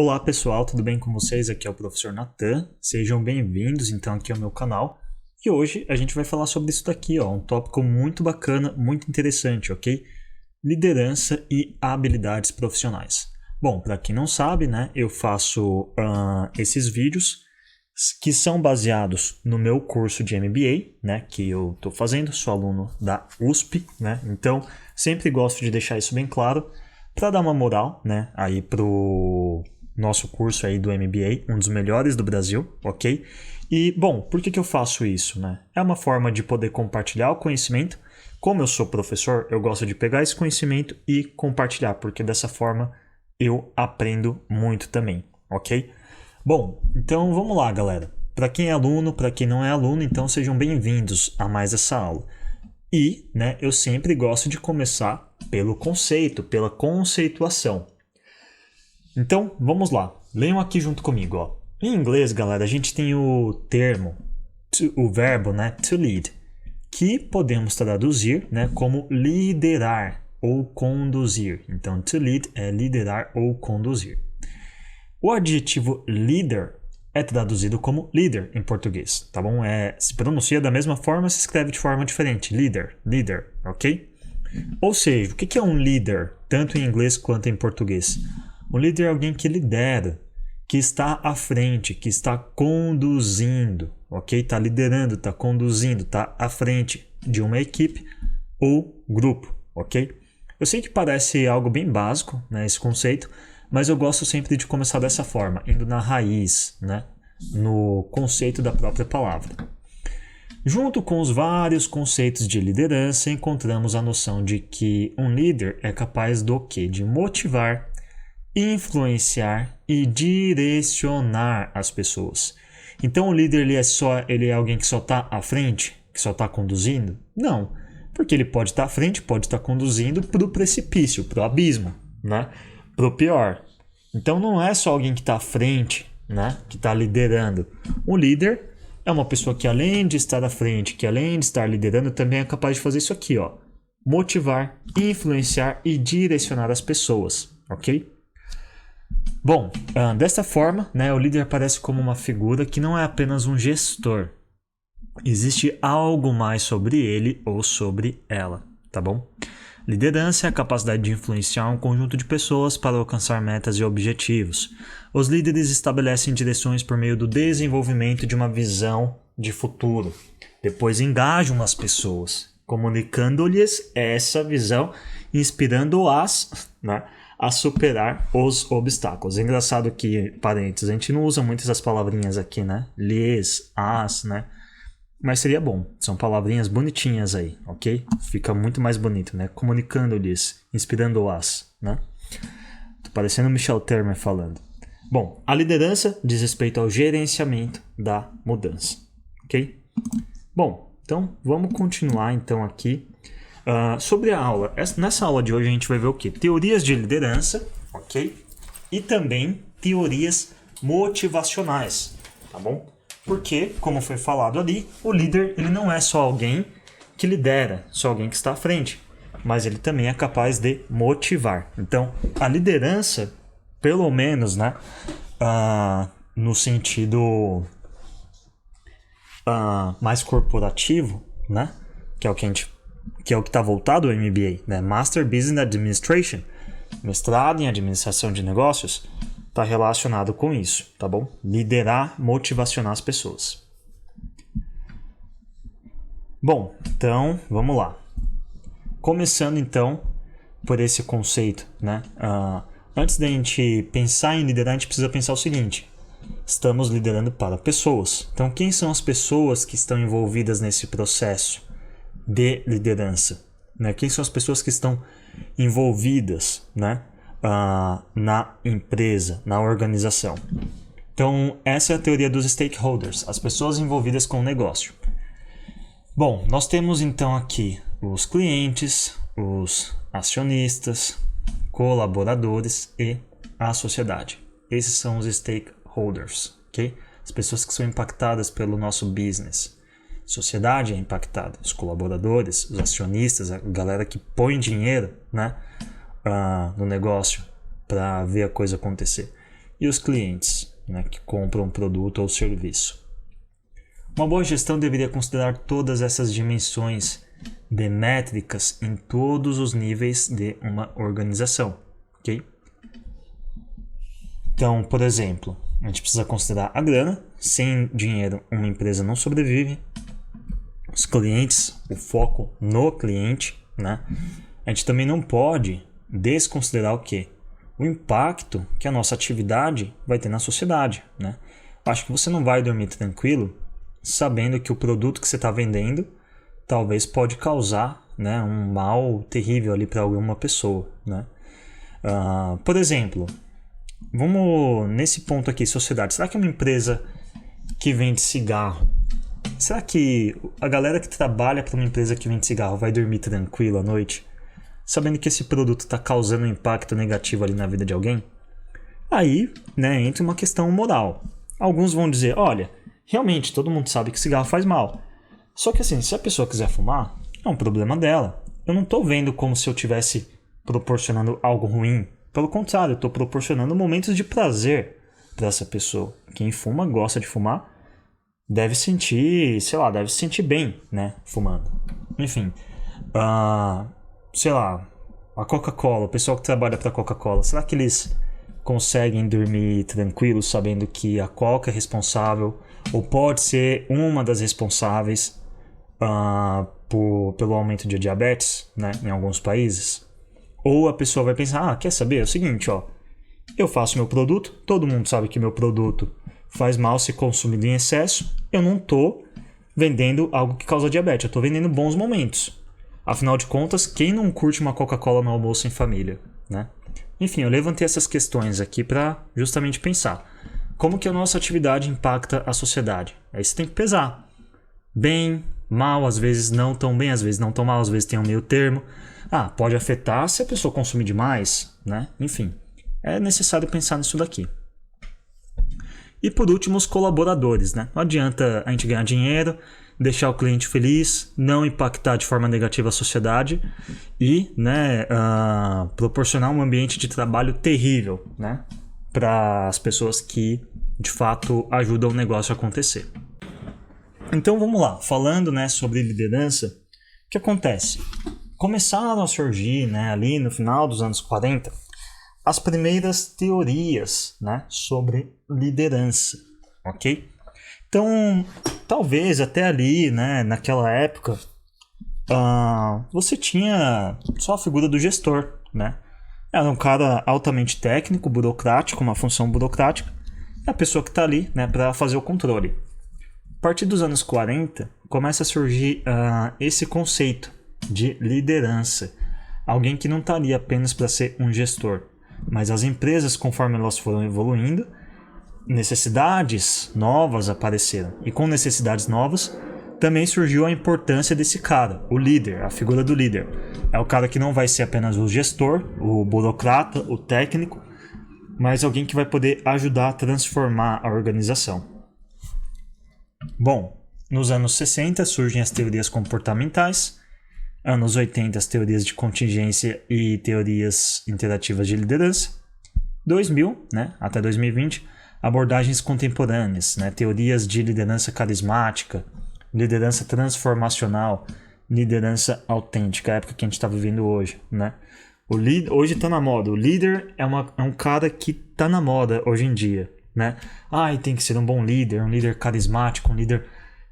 Olá pessoal, tudo bem com vocês? Aqui é o professor Natan, sejam bem-vindos então aqui ao meu canal. E hoje a gente vai falar sobre isso daqui, um tópico muito bacana, muito interessante, ok? Liderança e habilidades profissionais. Bom, para quem não sabe, né, eu faço esses vídeos que são baseados no meu curso de MBA, né, que eu estou fazendo, sou aluno da USP, né, então sempre gosto de deixar isso bem claro para dar uma moral, né, aí pro nosso curso aí do MBA, um dos melhores do Brasil, ok? E, bom, por que eu faço isso, né? É uma forma de poder compartilhar o conhecimento. Como eu sou professor, eu gosto de pegar esse conhecimento e compartilhar, porque dessa forma eu aprendo muito também, ok? Bom, então vamos lá, galera. Para quem é aluno, para quem não é aluno, então sejam bem-vindos a mais essa aula. E, né, eu sempre gosto de começar pelo conceito, pela conceituação. Então, vamos lá. Leiam aqui junto comigo, ó. Em inglês, galera, a gente tem o termo, o verbo, né, to lead, que podemos traduzir, né, como liderar ou conduzir. Então, to lead é liderar ou conduzir. O adjetivo leader é traduzido como líder em português, tá bom? Se pronuncia da mesma forma, se escreve de forma diferente. Líder, ok? Ou seja, o que é um líder, tanto em inglês quanto em português? Um líder é alguém que lidera, que está à frente, que está conduzindo, ok? Está liderando, está conduzindo, está à frente de uma equipe ou grupo, ok? Eu sei que parece algo bem básico, né, esse conceito, mas eu gosto sempre de começar dessa forma, indo na raiz, né, no conceito da própria palavra. Junto com os vários conceitos de liderança, encontramos a noção de que um líder é capaz do quê? De motivar, influenciar e direcionar as pessoas. Então o líder ele é alguém que só está à frente, que só está conduzindo? Não, porque ele pode estar à frente, pode estar conduzindo para o precipício, para o abismo, né? Para o pior. Então não é só alguém que está à frente, né? Que está liderando. O líder é uma pessoa que, além de estar à frente, que além de estar liderando, também é capaz de fazer isso aqui, motivar, influenciar e direcionar as pessoas, ok? Bom, desta forma, né, o líder aparece como uma figura que não é apenas um gestor. Existe algo mais sobre ele ou sobre ela, tá bom? Liderança é a capacidade de influenciar um conjunto de pessoas para alcançar metas e objetivos. Os líderes estabelecem direções por meio do desenvolvimento de uma visão de futuro. Depois engajam as pessoas, comunicando-lhes essa visão, inspirando-as, né, a superar os obstáculos. É engraçado que, parênteses, a gente não usa muitas das palavrinhas aqui, né? Lhes, as, né? Mas seria bom. São palavrinhas bonitinhas aí, ok? Fica muito mais bonito, né? Comunicando-lhes, inspirando-as, né? Tô parecendo o Michel Temer falando. Bom, a liderança diz respeito ao gerenciamento da mudança, ok? Bom, então vamos continuar então aqui. Sobre a aula, nessa aula de hoje a gente vai ver o quê? Teorias de liderança, ok? E também teorias motivacionais, tá bom? Porque, como foi falado ali, o líder ele não é só alguém que lidera, só alguém que está à frente, mas ele também é capaz de motivar. Então, a liderança, pelo menos, né, no sentido mais corporativo, né, que é o que está voltado ao MBA, né? Master Business Administration, mestrado em administração de negócios, está relacionado com isso, tá bom? Liderar, motivacionar as pessoas. Bom, então, vamos lá. Começando, então, por esse conceito, né? Antes da gente pensar em liderar, a gente precisa pensar o seguinte. Estamos liderando para pessoas. Então, quem são as pessoas que estão envolvidas nesse processo de liderança, né? Quem são as pessoas que estão envolvidas, né, na empresa, na organização? Então, essa é a teoria dos stakeholders, as pessoas envolvidas com o negócio. Bom, nós temos então aqui os clientes, os acionistas, colaboradores e a sociedade. Esses são os stakeholders, ok? As pessoas que são impactadas pelo nosso business. Sociedade é impactada, os colaboradores, os acionistas, a galera que põe dinheiro, né, no negócio para ver a coisa acontecer. e os clientes, né, que compram um produto ou serviço. Uma boa gestão deveria considerar todas essas dimensões de métricas em todos os níveis de uma organização, ok? Então, por exemplo, a gente precisa considerar a grana. Sem dinheiro, uma empresa não sobrevive. Os clientes, o foco no cliente, né? A gente também não pode desconsiderar o quê? O impacto que a nossa atividade vai ter na sociedade, né? Acho que você não vai dormir tranquilo sabendo que o produto que você está vendendo talvez pode causar, né, um mal terrível ali para alguma pessoa, né? Por exemplo, vamos nesse ponto aqui, sociedade. Será que uma empresa que vende cigarro, será que a galera que trabalha para uma empresa que vende cigarro vai dormir tranquilo à noite, sabendo que esse produto está causando um impacto negativo ali na vida de alguém? Aí, né, entra uma questão moral. Alguns vão dizer, olha, realmente todo mundo sabe que cigarro faz mal. Só que assim, se a pessoa quiser fumar, é um problema dela. Eu não estou vendo como se eu estivesse proporcionando algo ruim. Pelo contrário, eu estou proporcionando momentos de prazer para essa pessoa. Quem fuma, gosta de fumar, deve sentir, sei lá, deve se sentir bem, né, fumando. Enfim, sei lá, a Coca-Cola, o pessoal que trabalha para a Coca-Cola, será que eles conseguem dormir tranquilos sabendo que a Coca é responsável ou pode ser uma das responsáveis pelo aumento de diabetes, né, em alguns países? Ou a pessoa vai pensar, quer saber? É o seguinte, eu faço meu produto, todo mundo sabe que meu produto faz mal se consumido em excesso, eu não estou vendendo algo que causa diabetes, eu estou vendendo bons momentos. Afinal de contas, quem não curte uma Coca-Cola no almoço em família, né? Enfim, eu levantei essas questões aqui para justamente pensar como que a nossa atividade impacta a sociedade. Aí você tem que pesar. Bem, mal, às vezes não tão bem, às vezes não tão mal, às vezes tem um meio termo. Pode afetar se a pessoa consumir demais, né? Enfim, é necessário pensar nisso daqui. E por último, os colaboradores, né? Não adianta a gente ganhar dinheiro, deixar o cliente feliz, não impactar de forma negativa a sociedade e, né, proporcionar um ambiente de trabalho terrível, né, para as pessoas que de fato ajudam o negócio a acontecer. Então vamos lá, falando, né, sobre liderança, o que acontece? Começaram a surgir, né, ali no final dos anos 40 as primeiras teorias, né, sobre liderança, ok? Então, talvez até ali, né, naquela época, você tinha só a figura do gestor, né? Era um cara altamente técnico, burocrático, uma função burocrática, é a pessoa que está ali, né, para fazer o controle. A partir dos anos 40, começa a surgir esse conceito de liderança. Alguém que não está ali apenas para ser um gestor, mas as empresas, conforme elas foram evoluindo, necessidades novas apareceram. E com necessidades novas, também surgiu a importância desse cara, o líder, a figura do líder. É o cara que não vai ser apenas o gestor, o burocrata, o técnico, mas alguém que vai poder ajudar a transformar a organização. Bom, nos anos 60 surgem as teorias comportamentais, anos 80 as teorias de contingência e teorias interativas de liderança, 2000, né, até 2020, abordagens contemporâneas, né, teorias de liderança carismática, liderança transformacional, liderança autêntica, a época que a gente está vivendo hoje, né? Hoje está na moda, o líder é um cara que está na moda hoje em dia, né? E tem que ser um bom líder, um líder carismático, um líder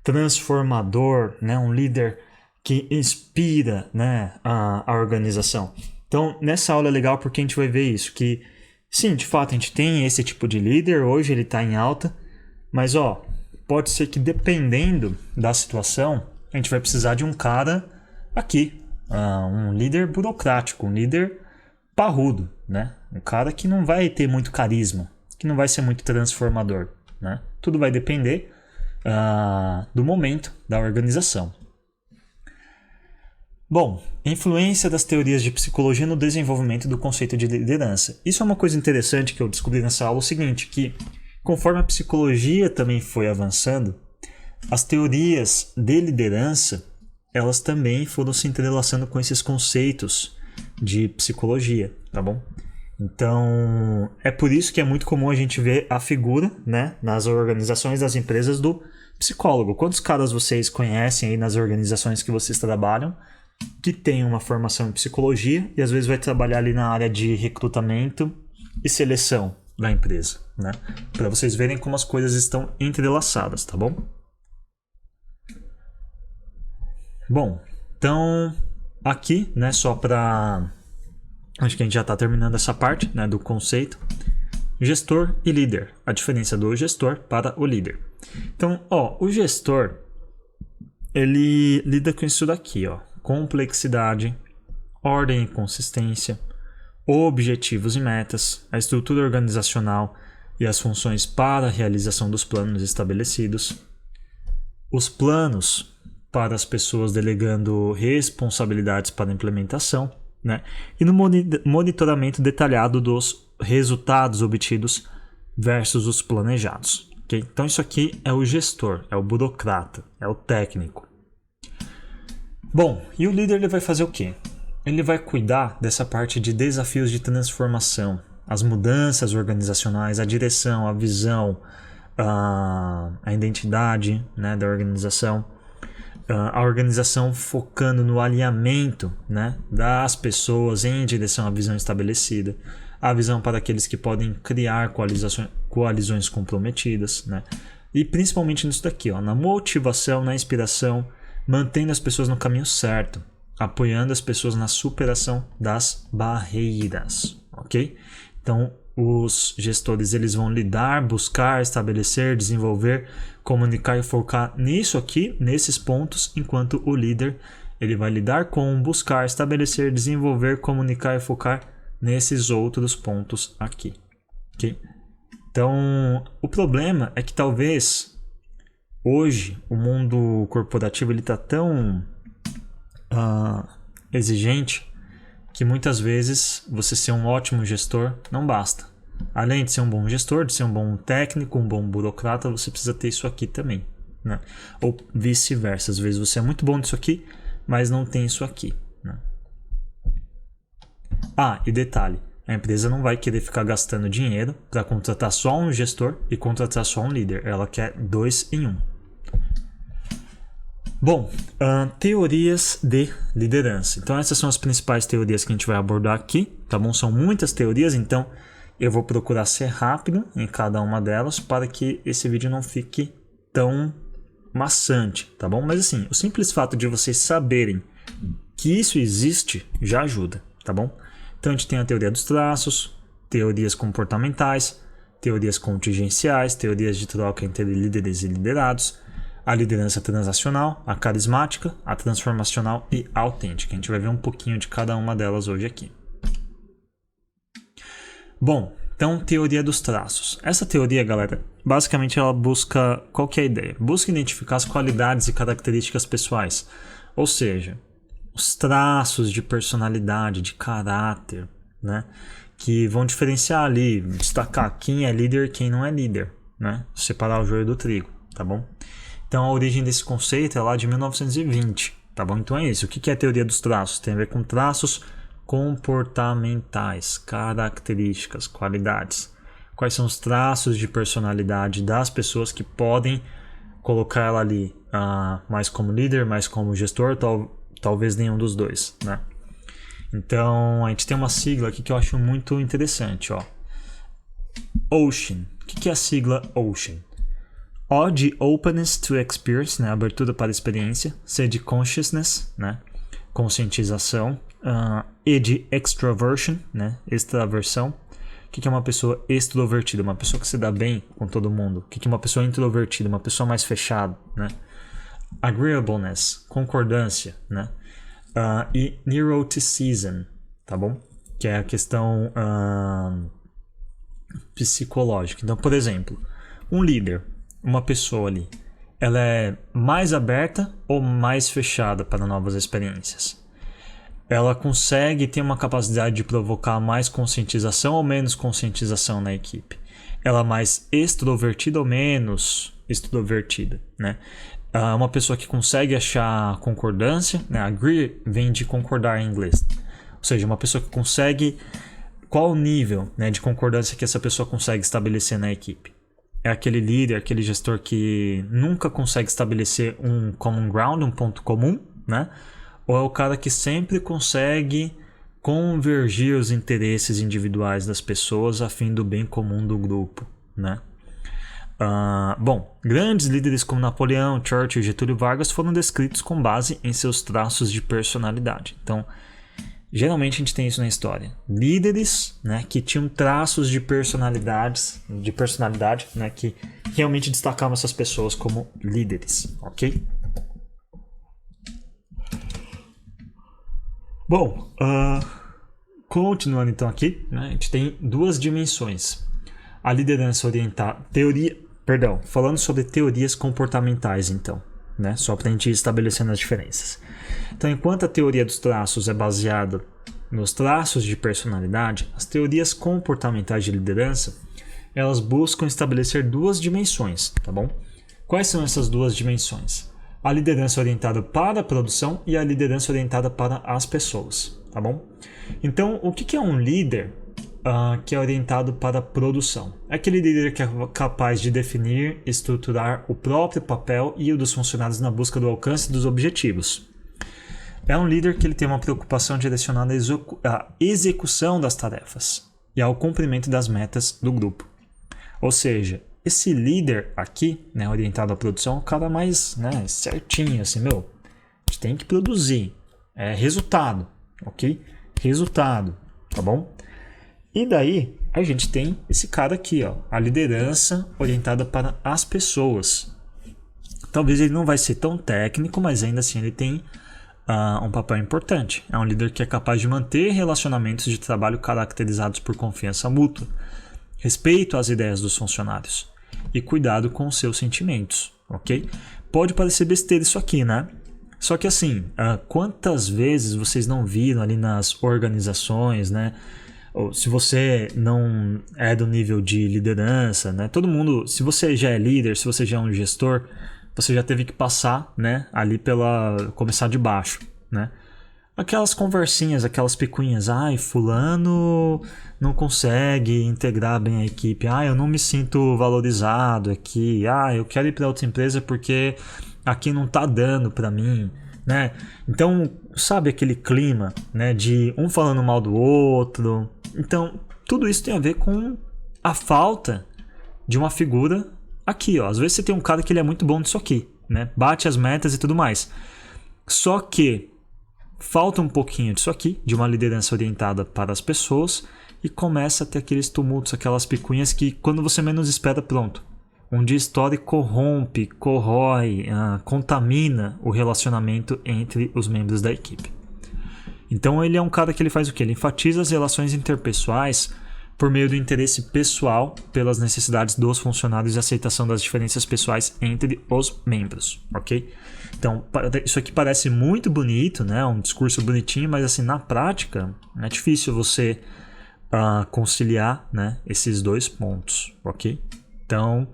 transformador, né? Um líder que inspira, né, a organização. Então, nessa aula é legal porque a gente vai ver isso, que sim, de fato, a gente tem esse tipo de líder, hoje ele está em alta, mas pode ser que dependendo da situação, a gente vai precisar de um cara aqui, um líder burocrático, um líder parrudo, né? Um cara que não vai ter muito carisma, que não vai ser muito transformador, né? Tudo vai depender do momento da organização. Bom, influência das teorias de psicologia no desenvolvimento do conceito de liderança. Isso é uma coisa interessante que eu descobri nessa aula, o seguinte, que conforme a psicologia também foi avançando, as teorias de liderança, elas também foram se entrelaçando com esses conceitos de psicologia, tá bom? Então, é por isso que é muito comum a gente ver a figura, né, nas organizações das empresas do psicólogo. Quantos caras vocês conhecem aí nas organizações que vocês trabalham que tem uma formação em psicologia e às vezes vai trabalhar ali na área de recrutamento e seleção da empresa, né? Para vocês verem como as coisas estão entrelaçadas, tá bom? Bom, então aqui, né, só para... Acho que a gente já está terminando essa parte, né, do conceito. Gestor e líder. A diferença do gestor para o líder. Então, o gestor, ele lida com isso daqui, complexidade, ordem e consistência, objetivos e metas, a estrutura organizacional e as funções para a realização dos planos estabelecidos, os planos para as pessoas delegando responsabilidades para a implementação, né? E no monitoramento detalhado dos resultados obtidos versus os planejados. Okay? Então isso aqui é o gestor, é o burocrata, é o técnico. Bom, e o líder ele vai fazer o quê? Ele vai cuidar dessa parte de desafios de transformação, as mudanças organizacionais, a direção, a visão, a identidade, né, da organização, a organização focando no alinhamento, né, das pessoas em direção à visão estabelecida, a visão para aqueles que podem criar coalizões comprometidas, né, e principalmente nisso daqui, na motivação, na inspiração, mantendo as pessoas no caminho certo, apoiando as pessoas na superação das barreiras, ok? Então, os gestores eles vão lidar, buscar, estabelecer, desenvolver, comunicar e focar nisso aqui, nesses pontos, enquanto o líder ele vai lidar com, buscar, estabelecer, desenvolver, comunicar e focar nesses outros pontos aqui, ok? Então, o problema é que talvez hoje o mundo corporativo ele está tão exigente que muitas vezes você ser um ótimo gestor não basta. Além de ser um bom gestor, de ser um bom técnico, um bom burocrata, você precisa ter isso aqui também, né? Ou vice-versa. Às vezes você é muito bom nisso aqui, mas não tem isso aqui, né? E detalhe, a empresa não vai querer ficar gastando dinheiro para contratar só um gestor e contratar só um líder. Ela quer 2 em 1. Bom, teorias de liderança. Então essas são as principais teorias que a gente vai abordar aqui, tá bom? São muitas teorias, então eu vou procurar ser rápido em cada uma delas para que esse vídeo não fique tão maçante, tá bom? Mas assim, o simples fato de vocês saberem que isso existe já ajuda, tá bom? Então a gente tem a teoria dos traços, teorias comportamentais, teorias contingenciais, teorias de troca entre líderes e liderados, a liderança transacional, a carismática, a transformacional e a autêntica. A gente vai ver um pouquinho de cada uma delas hoje aqui. Bom, então teoria dos traços. Essa teoria, galera, basicamente ela busca, qual que é a ideia? Busca identificar as qualidades e características pessoais, ou seja, os traços de personalidade, de caráter, né, que vão diferenciar ali, destacar quem é líder e quem não é líder, né, separar o joio do trigo, tá bom? Então a origem desse conceito é lá de 1920, tá bom? Então é isso. O que é a teoria dos traços? Tem a ver com traços comportamentais, características, qualidades. Quais são os traços de personalidade das pessoas que podem colocar ela ali mais como líder, mais como gestor, talvez nenhum dos dois, né? Então a gente tem uma sigla aqui que eu acho muito interessante, Ocean. O que é a sigla Ocean? O de openness to experience, né, abertura para a experiência. C de consciousness, né, conscientização. E de extraversion, né, extraversão. O que é uma pessoa extrovertida? Uma pessoa que se dá bem com todo mundo. O que é uma pessoa introvertida? Uma pessoa mais fechada, né. Agreeableness, concordância, né. E neuroticism, tá bom? Que é a questão psicológica. Então, por exemplo, um líder, uma pessoa ali, ela é mais aberta ou mais fechada para novas experiências? Ela consegue ter uma capacidade de provocar mais conscientização ou menos conscientização na equipe? Ela é mais extrovertida ou menos extrovertida, né? Uma pessoa que consegue achar concordância, né? Agree vem de concordar em inglês. Ou seja, uma pessoa que consegue qual o nível, né, de concordância que essa pessoa consegue estabelecer na equipe? É aquele líder, aquele gestor que nunca consegue estabelecer um common ground, um ponto comum, né? Ou é o cara que sempre consegue convergir os interesses individuais das pessoas a fim do bem comum do grupo, né? Bom, grandes líderes como Napoleão, Churchill e Getúlio Vargas foram descritos com base em seus traços de personalidade. Então, geralmente a gente tem isso na história. Líderes, né, que tinham traços de personalidade, né, que realmente destacavam essas pessoas como líderes, ok? Bom, continuando então aqui, né, a gente tem duas dimensões. A liderança orientada... falando sobre teorias comportamentais, então, né, só para a gente ir estabelecendo as diferenças. Então, enquanto a teoria dos traços é baseada nos traços de personalidade, as teorias comportamentais de liderança, elas buscam estabelecer duas dimensões, tá bom? Quais são essas duas dimensões? A liderança orientada para a produção e a liderança orientada para as pessoas, tá bom? Então, o que é um líder que é orientado para a produção? É aquele líder que é capaz de definir, estruturar o próprio papel e o dos funcionários na busca do alcance dos objetivos. É um líder que ele tem uma preocupação direcionada à execução das tarefas e ao cumprimento das metas do grupo. Ou seja, esse líder aqui, né, orientado à produção, é o cara mais, né, certinho, assim, a gente tem que produzir, é resultado, ok? Resultado, tá bom? E daí a gente tem esse cara aqui, ó, a liderança orientada para as pessoas. Talvez ele não vai ser tão técnico, mas ainda assim ele tem um papel importante. É um líder que é capaz de manter relacionamentos de trabalho caracterizados por confiança mútua, respeito às ideias dos funcionários e cuidado com os seus sentimentos, ok? Pode parecer besteira isso aqui, né? Só que assim, quantas vezes vocês não viram ali nas organizações, né? Ou se você não é do nível de liderança, né? Todo mundo, se você já é líder, se você já é um gestor, você já teve que passar, né, ali começar de baixo, né? Aquelas conversinhas, aquelas picuinhas, fulano não consegue integrar bem a equipe, eu não me sinto valorizado aqui, eu quero ir para outra empresa porque aqui não tá dando para mim, né? Então, sabe aquele clima, né, de um falando mal do outro? Então, tudo isso tem a ver com a falta de uma figura aqui, ó. Às vezes você tem um cara que ele é muito bom nisso aqui, né? Bate as metas e tudo mais. Só que falta um pouquinho disso aqui, de uma liderança orientada para as pessoas, e começa a ter aqueles tumultos, aquelas picuinhas que quando você menos espera, pronto. Um dia história corrompe, corrói, contamina o relacionamento entre os membros da equipe. Então ele é um cara que ele faz o quê? Ele enfatiza as relações interpessoais por meio do interesse pessoal pelas necessidades dos funcionários e aceitação das diferenças pessoais entre os membros, ok? Então, isso aqui parece muito bonito, né? Um discurso bonitinho, mas assim, na prática, é difícil você conciliar, né, esses dois pontos, ok? Então,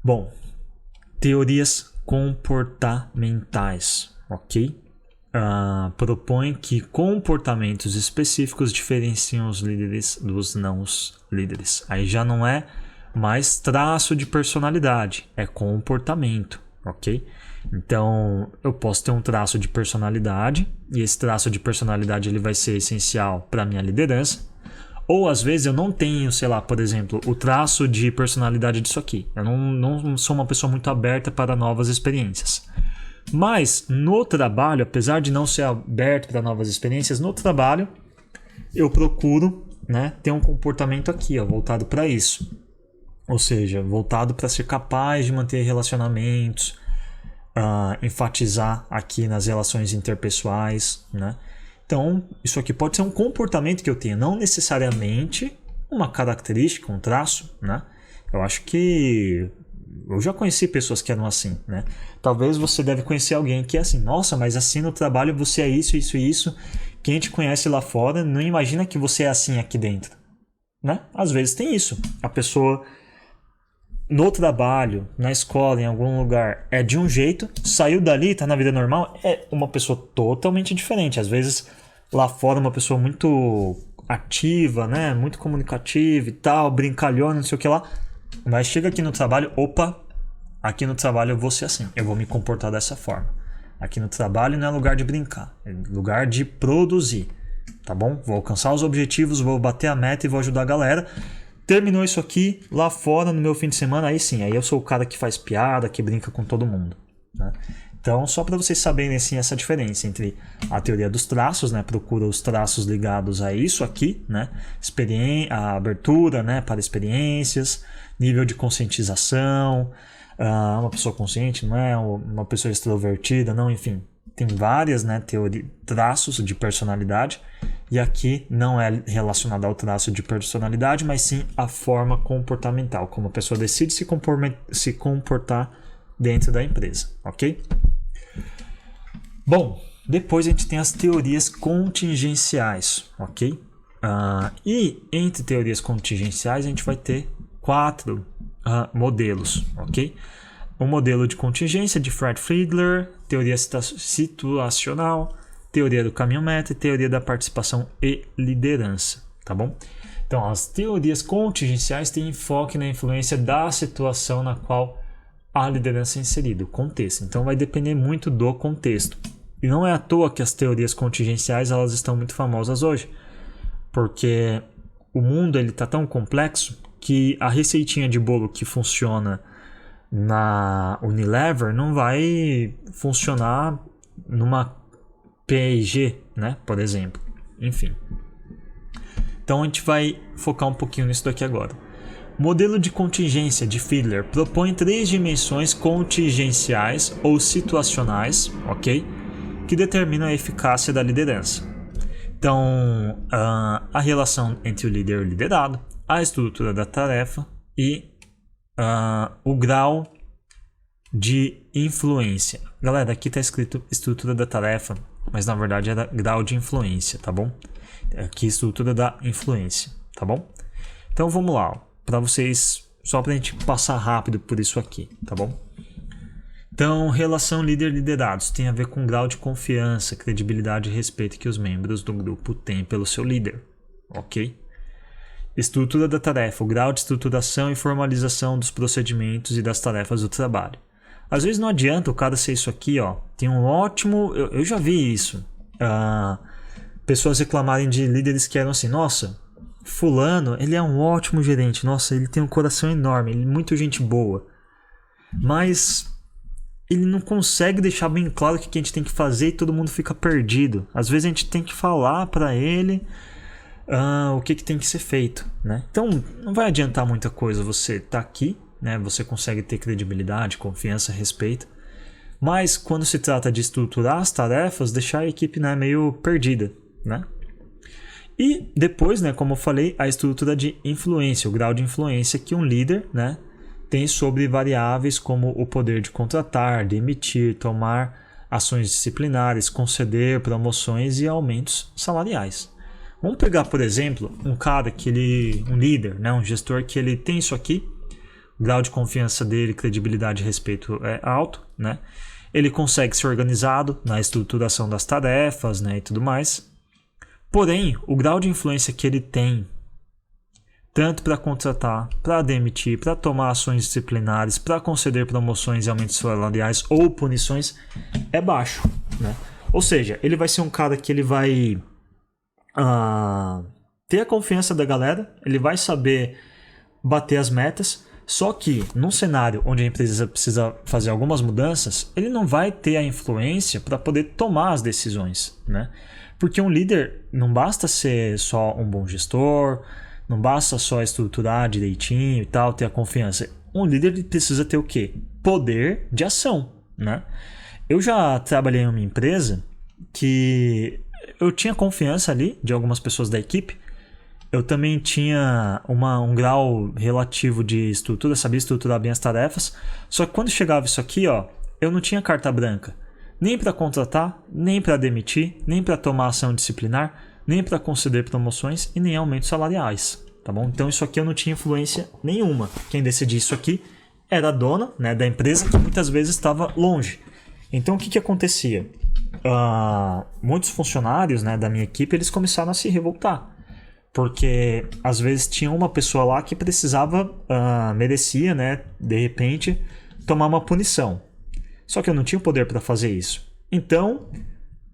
bom, teorias comportamentais, ok? Propõe que comportamentos específicos diferenciam os líderes dos não líderes. Aí já não é mais traço de personalidade, é comportamento, ok? Então, eu posso ter um traço de personalidade e esse traço de personalidade ele vai ser essencial para a minha liderança. Ou às vezes eu não tenho, sei lá, por exemplo, o traço de personalidade disso aqui. Eu não sou uma pessoa muito aberta para novas experiências. Mas no trabalho, apesar de não ser aberto para novas experiências, no trabalho eu procuro, né, ter um comportamento aqui, ó, voltado para isso. Ou seja, voltado para ser capaz de manter relacionamentos, enfatizar aqui nas relações interpessoais, né? Então, isso aqui pode ser um comportamento que eu tenho, não necessariamente uma característica, um traço, né? Eu acho que eu já conheci pessoas que eram assim, né? Talvez você deve conhecer alguém que é assim, nossa, mas assim no trabalho você é isso, isso e isso. Quem te conhece lá fora não imagina que você é assim aqui dentro, né? Às vezes tem isso. A pessoa no trabalho, na escola, em algum lugar, é de um jeito, saiu dali, tá na vida normal, é uma pessoa totalmente diferente. Às vezes lá fora uma pessoa muito ativa, né? Muito comunicativa e tal, brincalhona, não sei o que lá. Mas chega aqui no trabalho, opa, aqui no trabalho eu vou ser assim, eu vou me comportar dessa forma. Aqui no trabalho não é lugar de brincar, é lugar de produzir, tá bom? Vou alcançar os objetivos, vou bater a meta e vou ajudar a galera. Terminou isso aqui, lá fora, no meu fim de semana, aí sim, aí eu sou o cara que faz piada, que brinca com todo mundo, né? Então, só para vocês saberem assim, essa diferença entre a teoria dos traços, né? Procura os traços ligados a isso aqui, né? A abertura, né? Para experiências, nível de conscientização, uma pessoa consciente, não é? Uma pessoa extrovertida, não, enfim. Tem várias, né, traços de personalidade, e aqui não é relacionado ao traço de personalidade, mas sim a forma comportamental, como a pessoa decide se comportar dentro da empresa, ok? Bom, depois a gente tem as teorias contingenciais, ok? E entre teorias contingenciais a gente vai ter 4 modelos, ok? O modelo de contingência de Fred Fiedler, teoria situacional, teoria do caminho-meta e teoria da participação e liderança, tá bom? Então, as teorias contingenciais têm enfoque na influência da situação na qual a liderança é inserida, o contexto. Então, vai depender muito do contexto. E não é à toa que as teorias contingenciais elas estão muito famosas hoje, porque o mundo está tão complexo que a receitinha de bolo que funciona na Unilever não vai funcionar numa P&G, né, por exemplo. Enfim. Então a gente vai focar um pouquinho nisso daqui agora. Modelo de contingência de Fiedler propõe 3 dimensões contingenciais ou situacionais, ok? Que determinam a eficácia da liderança. Então, a relação entre o líder e o liderado, a estrutura da tarefa e o grau de influência. Galera, aqui está escrito estrutura da tarefa, mas na verdade era grau de influência, tá bom? Aqui estrutura da influência, tá bom? Então vamos lá, para vocês, só para a gente passar rápido por isso aqui, tá bom? Então, relação líder-liderados tem a ver com grau de confiança, credibilidade e respeito que os membros do grupo têm pelo seu líder, ok? Estrutura da tarefa, o grau de estruturação e formalização dos procedimentos e das tarefas do trabalho. Às vezes não adianta o cara ser isso aqui, ó. Tem um ótimo... Eu já vi isso. Pessoas reclamarem de líderes que eram assim, nossa, fulano, ele é um ótimo gerente, nossa, ele tem um coração enorme, ele é muito gente boa. Mas ele não consegue deixar bem claro o que a gente tem que fazer e todo mundo fica perdido. Às vezes a gente tem que falar para ele o que tem que ser feito, né? Então não vai adiantar muita coisa você estar aqui, né? Você consegue ter credibilidade, confiança, respeito, mas quando se trata de estruturar as tarefas, deixar a equipe, né, meio perdida, né? E depois, né, como eu falei, a estrutura de influência, o grau de influência que um líder, né, tem sobre variáveis como o poder de contratar, demitir, tomar ações disciplinares, conceder promoções e aumentos salariais. Vamos pegar, por exemplo, um líder, né, um gestor que ele tem isso aqui, o grau de confiança dele, credibilidade e respeito é alto, né? Ele consegue ser organizado na estruturação das tarefas, né, e tudo mais. Porém, o grau de influência que ele tem, tanto para contratar, para demitir, para tomar ações disciplinares, para conceder promoções e aumentos salariais ou punições, é baixo, né? Ou seja, ele vai ser um cara que ele vai ter a confiança da galera, ele vai saber bater as metas, só que num cenário onde a empresa precisa fazer algumas mudanças, ele não vai ter a influência para poder tomar as decisões, né? Porque um líder não basta ser só um bom gestor, não basta só estruturar direitinho e tal, ter a confiança. Um líder precisa ter o quê? Poder de ação, né? Eu já trabalhei em uma empresa que eu tinha confiança ali de algumas pessoas da equipe. Eu também tinha um grau relativo de estrutura, sabia estruturar bem as tarefas. Só que quando chegava isso aqui, ó, eu não tinha carta branca. Nem para contratar, nem para demitir, nem para tomar ação disciplinar, nem para conceder promoções e nem aumentos salariais, tá bom? Então isso aqui eu não tinha influência nenhuma. Quem decidia isso aqui era a dona, né, da empresa, que muitas vezes estava longe. Então o que acontecia? Muitos funcionários, né, da minha equipe, eles começaram a se revoltar. Porque às vezes tinha uma pessoa lá que precisava, merecia, né, de repente, tomar uma punição. Só que eu não tinha o poder para fazer isso. Então,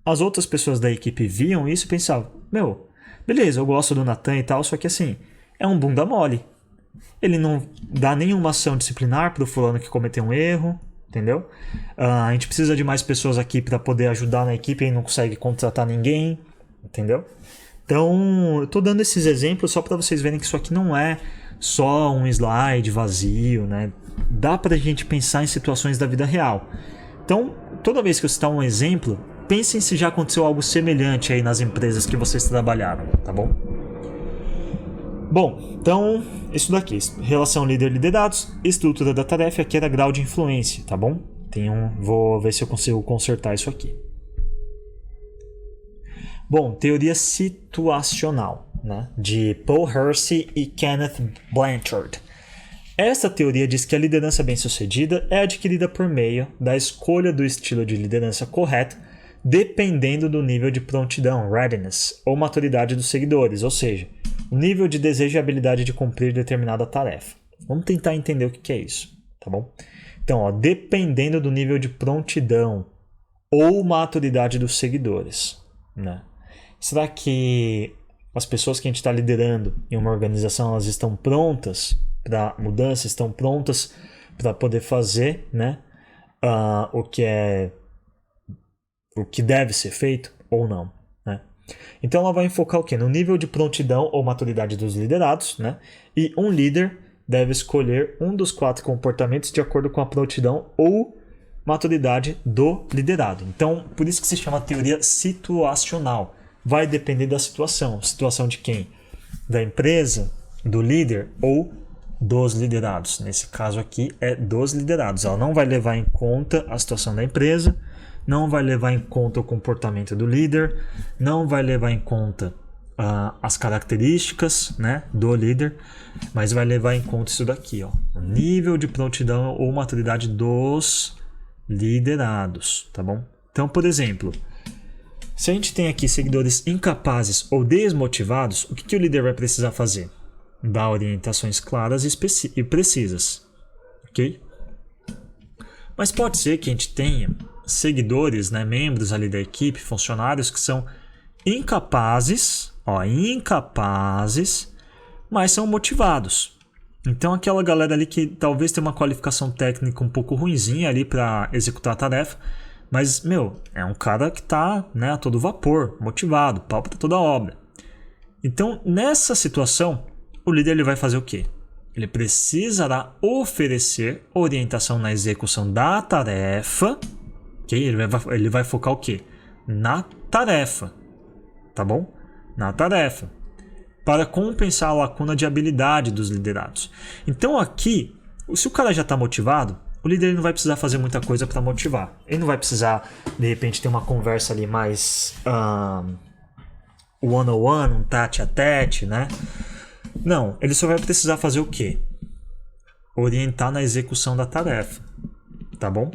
as outras pessoas da equipe viam isso e pensavam, meu, beleza, eu gosto do Nathan e tal, só que assim, é um bunda mole. Ele não dá nenhuma ação disciplinar pro fulano que cometeu um erro, entendeu? A gente precisa de mais pessoas aqui para poder ajudar na equipe e não consegue contratar ninguém, entendeu? Então, eu tô dando esses exemplos só para vocês verem que isso aqui não é só um slide vazio, né? Dá pra gente pensar em situações da vida real. Então, toda vez que eu citar um exemplo, pensem se já aconteceu algo semelhante aí nas empresas que vocês trabalharam, tá bom? Bom, então, isso daqui, relação líder-liderados, estrutura da tarefa, aqui era grau de influência, tá bom? Vou ver se eu consigo consertar isso aqui. Bom, teoria situacional, né, de Paul Hersey e Kenneth Blanchard. Essa teoria diz que a liderança bem-sucedida é adquirida por meio da escolha do estilo de liderança correto, dependendo do nível de prontidão, readiness, ou maturidade dos seguidores, ou seja, o nível de desejo e habilidade de cumprir determinada tarefa. Vamos tentar entender o que é isso, tá bom? Então, dependendo do nível de prontidão ou maturidade dos seguidores, né? Será que as pessoas que a gente está liderando em uma organização, elas estão prontas para mudança, estão prontas para poder fazer, né, o que deve ser feito ou não, né? Então ela vai enfocar o quê? No nível de prontidão ou maturidade dos liderados, né? E um líder deve escolher um dos 4 comportamentos de acordo com a prontidão ou maturidade do liderado. Então, por isso que se chama teoria situacional. Vai depender da situação. Situação de quem? Da empresa, do líder ou dos liderados. Nesse caso aqui é dos liderados. Ela não vai levar em conta a situação da empresa, não vai levar em conta o comportamento do líder, não vai levar em conta as características, né, do líder, mas vai levar em conta isso daqui, ó, o nível de prontidão ou maturidade dos liderados, tá bom? Então, por exemplo, se a gente tem aqui seguidores incapazes ou desmotivados, o que o líder vai precisar fazer? Dar orientações claras e precisas, ok? Mas pode ser que a gente tenha seguidores, né, membros ali da equipe, funcionários que são incapazes, mas são motivados. Então aquela galera ali que talvez tenha uma qualificação técnica um pouco ruinzinha ali para executar a tarefa, mas, é um cara que está, né, a todo vapor, motivado, pau para toda a obra. Então, nessa situação, o líder ele vai fazer o quê? Ele precisará oferecer orientação na execução da tarefa, okay? Ele vai focar o quê? Na tarefa, tá bom? Na tarefa, para compensar a lacuna de habilidade dos liderados. Então aqui, se o cara já está motivado, o líder não vai precisar fazer muita coisa para motivar. Ele não vai precisar, de repente, ter uma conversa ali mais one-on-one, um tete-a-tete, né? Não, ele só vai precisar fazer o quê? Orientar na execução da tarefa, tá bom?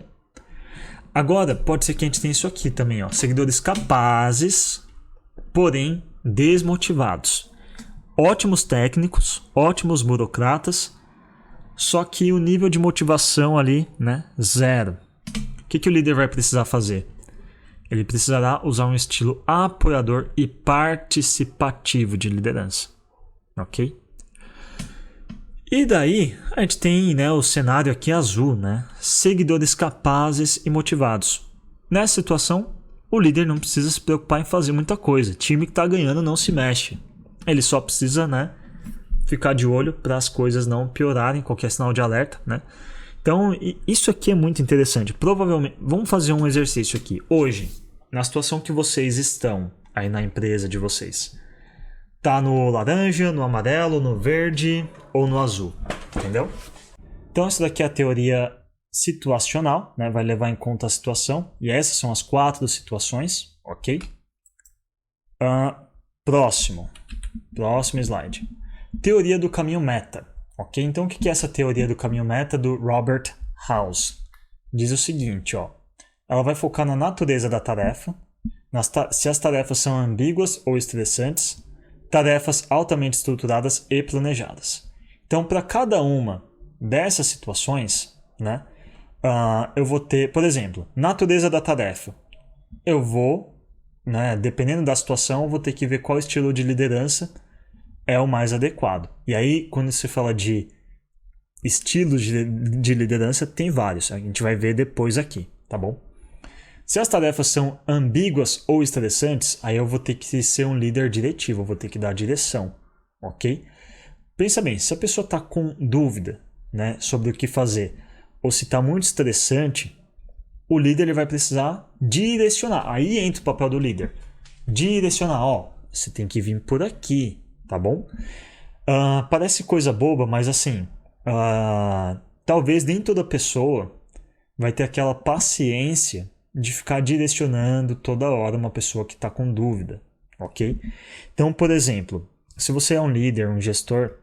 Agora, pode ser que a gente tenha isso aqui também, ó. Seguidores capazes, porém desmotivados. Ótimos técnicos, ótimos burocratas, só que o nível de motivação ali, né, 0. O que o líder vai precisar fazer? Ele precisará usar um estilo apoiador e participativo de liderança, ok? E daí a gente tem, né, o cenário aqui azul, né, seguidores capazes e motivados. Nessa situação, o líder não precisa se preocupar em fazer muita coisa. O time que está ganhando não se mexe. Ele só precisa, né, ficar de olho para as coisas não piorarem, qualquer sinal de alerta, né? Então, isso aqui é muito interessante. Provavelmente, vamos fazer um exercício aqui. Hoje, na situação que vocês estão aí na empresa de vocês, tá no laranja, no amarelo, no verde ou no azul, entendeu? Então, essa daqui é a teoria situacional, né? Vai levar em conta a situação. E essas são as 4 situações, ok? Próximo slide. Teoria do caminho meta, ok? Então, o que é essa teoria do caminho meta do Robert House? Diz o seguinte, ó. Ela vai focar na natureza da tarefa, se as tarefas são ambíguas ou estressantes, tarefas altamente estruturadas e planejadas. Então, para cada uma dessas situações, né, eu vou ter, por exemplo, natureza da tarefa. Eu vou, né, dependendo da situação, eu vou ter que ver qual estilo de liderança é o mais adequado. E aí, quando se fala de estilos de liderança, tem vários. A gente vai ver depois aqui, tá bom? Se as tarefas são ambíguas ou estressantes, aí eu vou ter que ser um líder diretivo, eu vou ter que dar direção, ok? Pensa bem, se a pessoa está com dúvida, né, sobre o que fazer, ou se está muito estressante, o líder ele vai precisar direcionar. Aí entra o papel do líder. Direcionar, você tem que vir por aqui, tá bom? Parece coisa boba, mas assim, talvez nem toda pessoa vai ter aquela paciência de ficar direcionando toda hora uma pessoa que está com dúvida, ok? Então, por exemplo, se você é um líder, um gestor,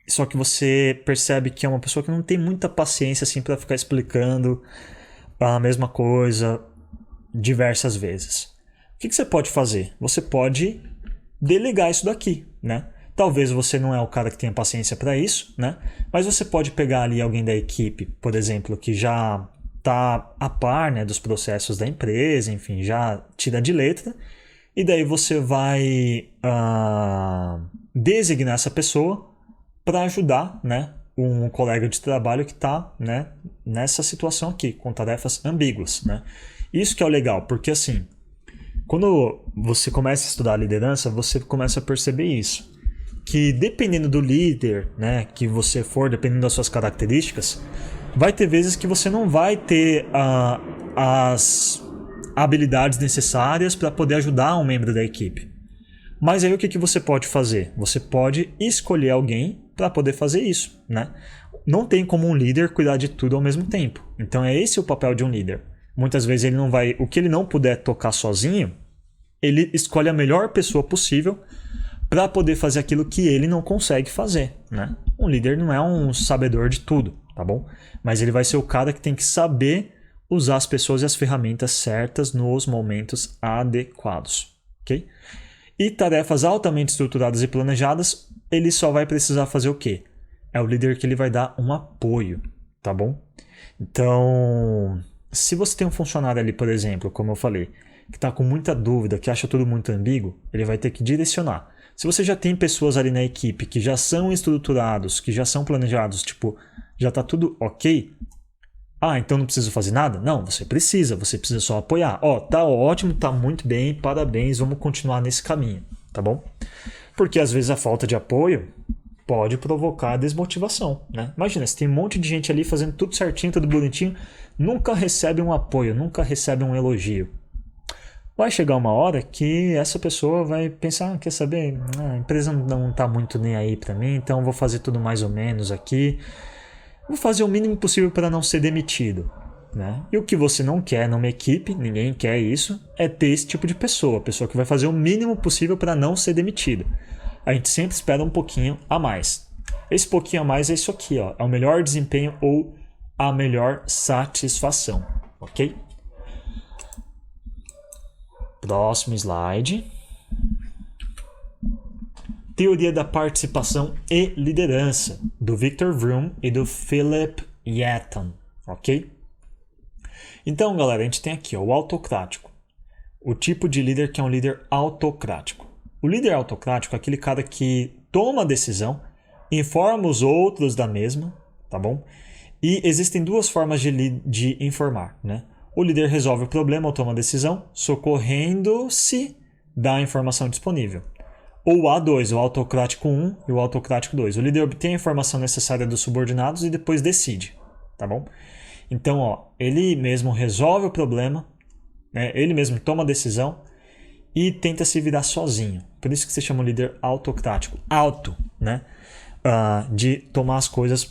só que você percebe que é uma pessoa que não tem muita paciência assim para ficar explicando a mesma coisa diversas vezes. O que você pode fazer? Você pode delegar isso daqui, né? Talvez você não é o cara que tenha paciência para isso, né? Mas você pode pegar ali alguém da equipe, por exemplo, que já está a par, né, dos processos da empresa, enfim, já tira de letra, e daí você vai designar essa pessoa para ajudar, né, um colega de trabalho que está, né, nessa situação aqui, com tarefas ambíguas, né? Isso que é o legal, porque assim, quando você começa a estudar a liderança, você começa a perceber isso, que dependendo do líder, né, que você for, dependendo das suas características, vai ter vezes que você não vai ter as habilidades necessárias para poder ajudar um membro da equipe. Mas aí o que você pode fazer? Você pode escolher alguém para poder fazer isso, né? Não tem como um líder cuidar de tudo ao mesmo tempo. Então é esse o papel de um líder. Muitas vezes ele não vai, o que ele não puder tocar sozinho, ele escolhe a melhor pessoa possível para poder fazer aquilo que ele não consegue fazer, né? Um líder não é um sabedor de tudo, tá bom? Mas ele vai ser o cara que tem que saber usar as pessoas e as ferramentas certas nos momentos adequados, ok? E tarefas altamente estruturadas e planejadas, ele só vai precisar fazer o quê? É o líder que ele vai dar um apoio, tá bom? Então, se você tem um funcionário ali, por exemplo, como eu falei, que está com muita dúvida, que acha tudo muito ambíguo, ele vai ter que direcionar. Se você já tem pessoas ali na equipe que já são estruturados, que já são planejados, tipo, já está tudo ok, então não preciso fazer nada? Não, você precisa só apoiar. Tá ótimo, tá muito bem, parabéns, vamos continuar nesse caminho, tá bom? Porque às vezes a falta de apoio pode provocar desmotivação, né? Imagina, se tem um monte de gente ali fazendo tudo certinho, tudo bonitinho, nunca recebe um apoio, nunca recebe um elogio. Vai chegar uma hora que essa pessoa vai pensar, quer saber, a empresa não está muito nem aí para mim, então vou fazer tudo mais ou menos aqui. Vou fazer o mínimo possível para não ser demitido, né? E o que você não quer numa equipe, ninguém quer isso, é ter esse tipo de pessoa que vai fazer o mínimo possível para não ser demitido. A gente sempre espera um pouquinho a mais. Esse pouquinho a mais é isso aqui, é o melhor desempenho ou a melhor satisfação, ok? Próximo slide. Teoria da participação e liderança, do Victor Vroom e do Philip Yaton, ok? Então, galera, a gente tem aqui o autocrático. O tipo de líder que é um líder autocrático. O líder autocrático é aquele cara que toma a decisão, informa os outros da mesma, tá bom? E existem duas formas de informar, né? O líder resolve o problema ou toma a decisão, socorrendo-se da informação disponível. Ou A2, o autocrático 1 e o autocrático 2. O líder obtém a informação necessária dos subordinados e depois decide, tá bom? Então, ele mesmo resolve o problema, né? Ele mesmo toma a decisão e tenta se virar sozinho. Por isso que se chama o líder autocrático. Auto, né? De tomar as coisas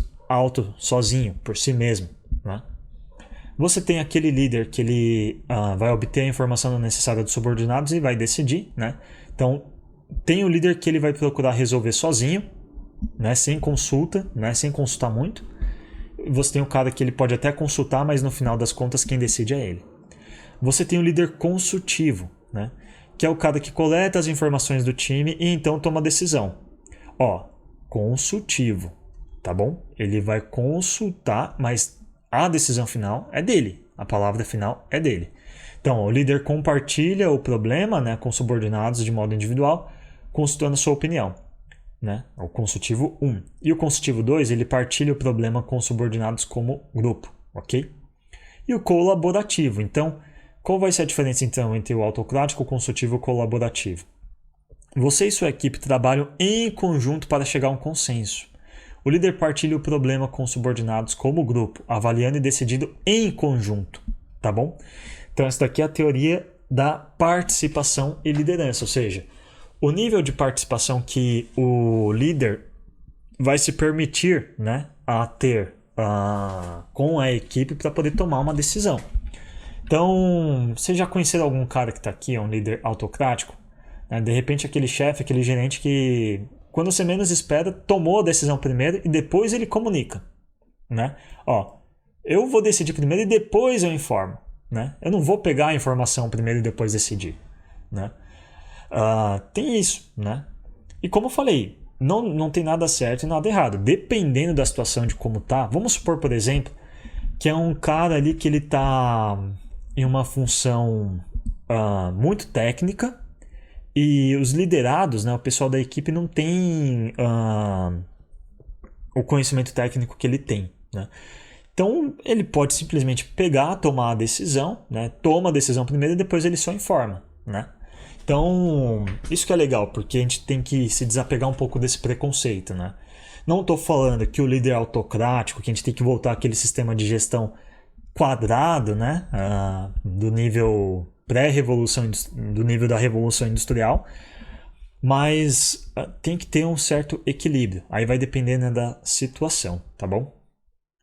sozinho, por si mesmo, né? Você tem aquele líder que ele vai obter a informação necessária dos subordinados e vai decidir, né? Então, tem o líder que ele vai procurar resolver sozinho, né? Sem consulta, né? Sem consultar muito. Você tem o cara que ele pode até consultar, mas no final das contas quem decide é ele. Você tem o líder consultivo, né? que é o cara que coleta as informações do time e então toma decisão. Ó, consultivo, tá bom? Ele vai consultar, mas a decisão final é dele. A palavra final é dele. Então, o líder compartilha o problema, né, com subordinados de modo individual, consultando a sua opinião. Né? O consultivo 1. E o consultivo 2, ele partilha o problema com subordinados como grupo, ok? E o colaborativo. Então, qual vai ser a diferença então entre o autocrático, o consultivo e o colaborativo? Você e sua equipe trabalham em conjunto para chegar a um consenso. O líder partilha o problema com os subordinados como grupo, avaliando e decidindo em conjunto, tá bom? Então, essa daqui é a teoria da participação e liderança, ou seja, o nível de participação que o líder vai se permitir, né, a ter com a equipe para poder tomar uma decisão. Então, você já conheceu algum cara que está aqui, é um líder autocrático? Né? De repente, aquele chefe, aquele gerente que, quando você menos espera, tomou a decisão primeiro e depois ele comunica. Né? Ó, eu vou decidir primeiro e depois eu informo. Né? Eu não vou pegar a informação primeiro e depois decidir. Né? Tem isso, né? E como eu falei, não tem nada certo e nada errado. Dependendo da situação de como tá, vamos supor, por exemplo, que é um cara ali que ele tá em uma função muito técnica e os liderados, né, o pessoal da equipe não tem o conhecimento técnico que ele tem, né? Então, ele pode simplesmente pegar, tomar a decisão, né? Toma a decisão primeiro e depois ele só informa, né? Então, isso que é legal, porque a gente tem que se desapegar um pouco desse preconceito, né? Não estou falando que o líder é autocrático, que a gente tem que voltar àquele sistema de gestão quadrado, né? Do nível pré-revolução, do nível da Revolução Industrial, mas tem que ter um certo equilíbrio. Aí vai depender, né, da situação, tá bom?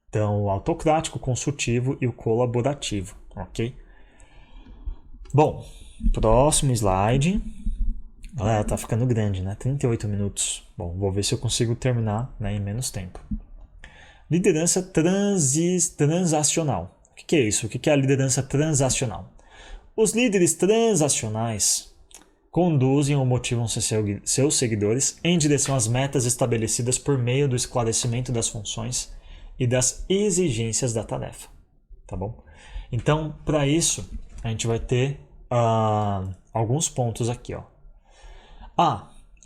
Então, o autocrático, o consultivo e o colaborativo, ok? Bom, próximo slide. Galera, tá ficando grande, né? 38 minutos. Bom, vou ver se eu consigo terminar, né, em menos tempo. Liderança transacional. O que é isso? O que é a liderança transacional? Os líderes transacionais conduzem ou motivam seus seguidores em direção às metas estabelecidas por meio do esclarecimento das funções e das exigências da tarefa, tá bom? Então, para isso, a gente vai ter alguns pontos aqui, ó.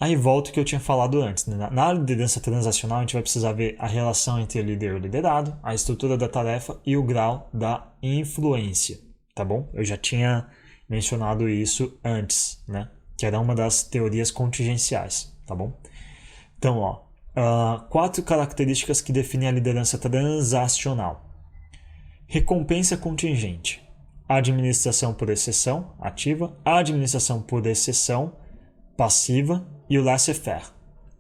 Aí volta o que eu tinha falado antes. Né? Na liderança transacional, a gente vai precisar ver a relação entre o líder e o liderado, a estrutura da tarefa e o grau da influência, tá bom? Eu já tinha mencionado isso antes, né? Que era uma das teorias contingenciais, tá bom? Então, ó, 4 características que definem a liderança transacional. Recompensa contingente. Administração por exceção, ativa. Administração por exceção, passiva. E o laissez-faire.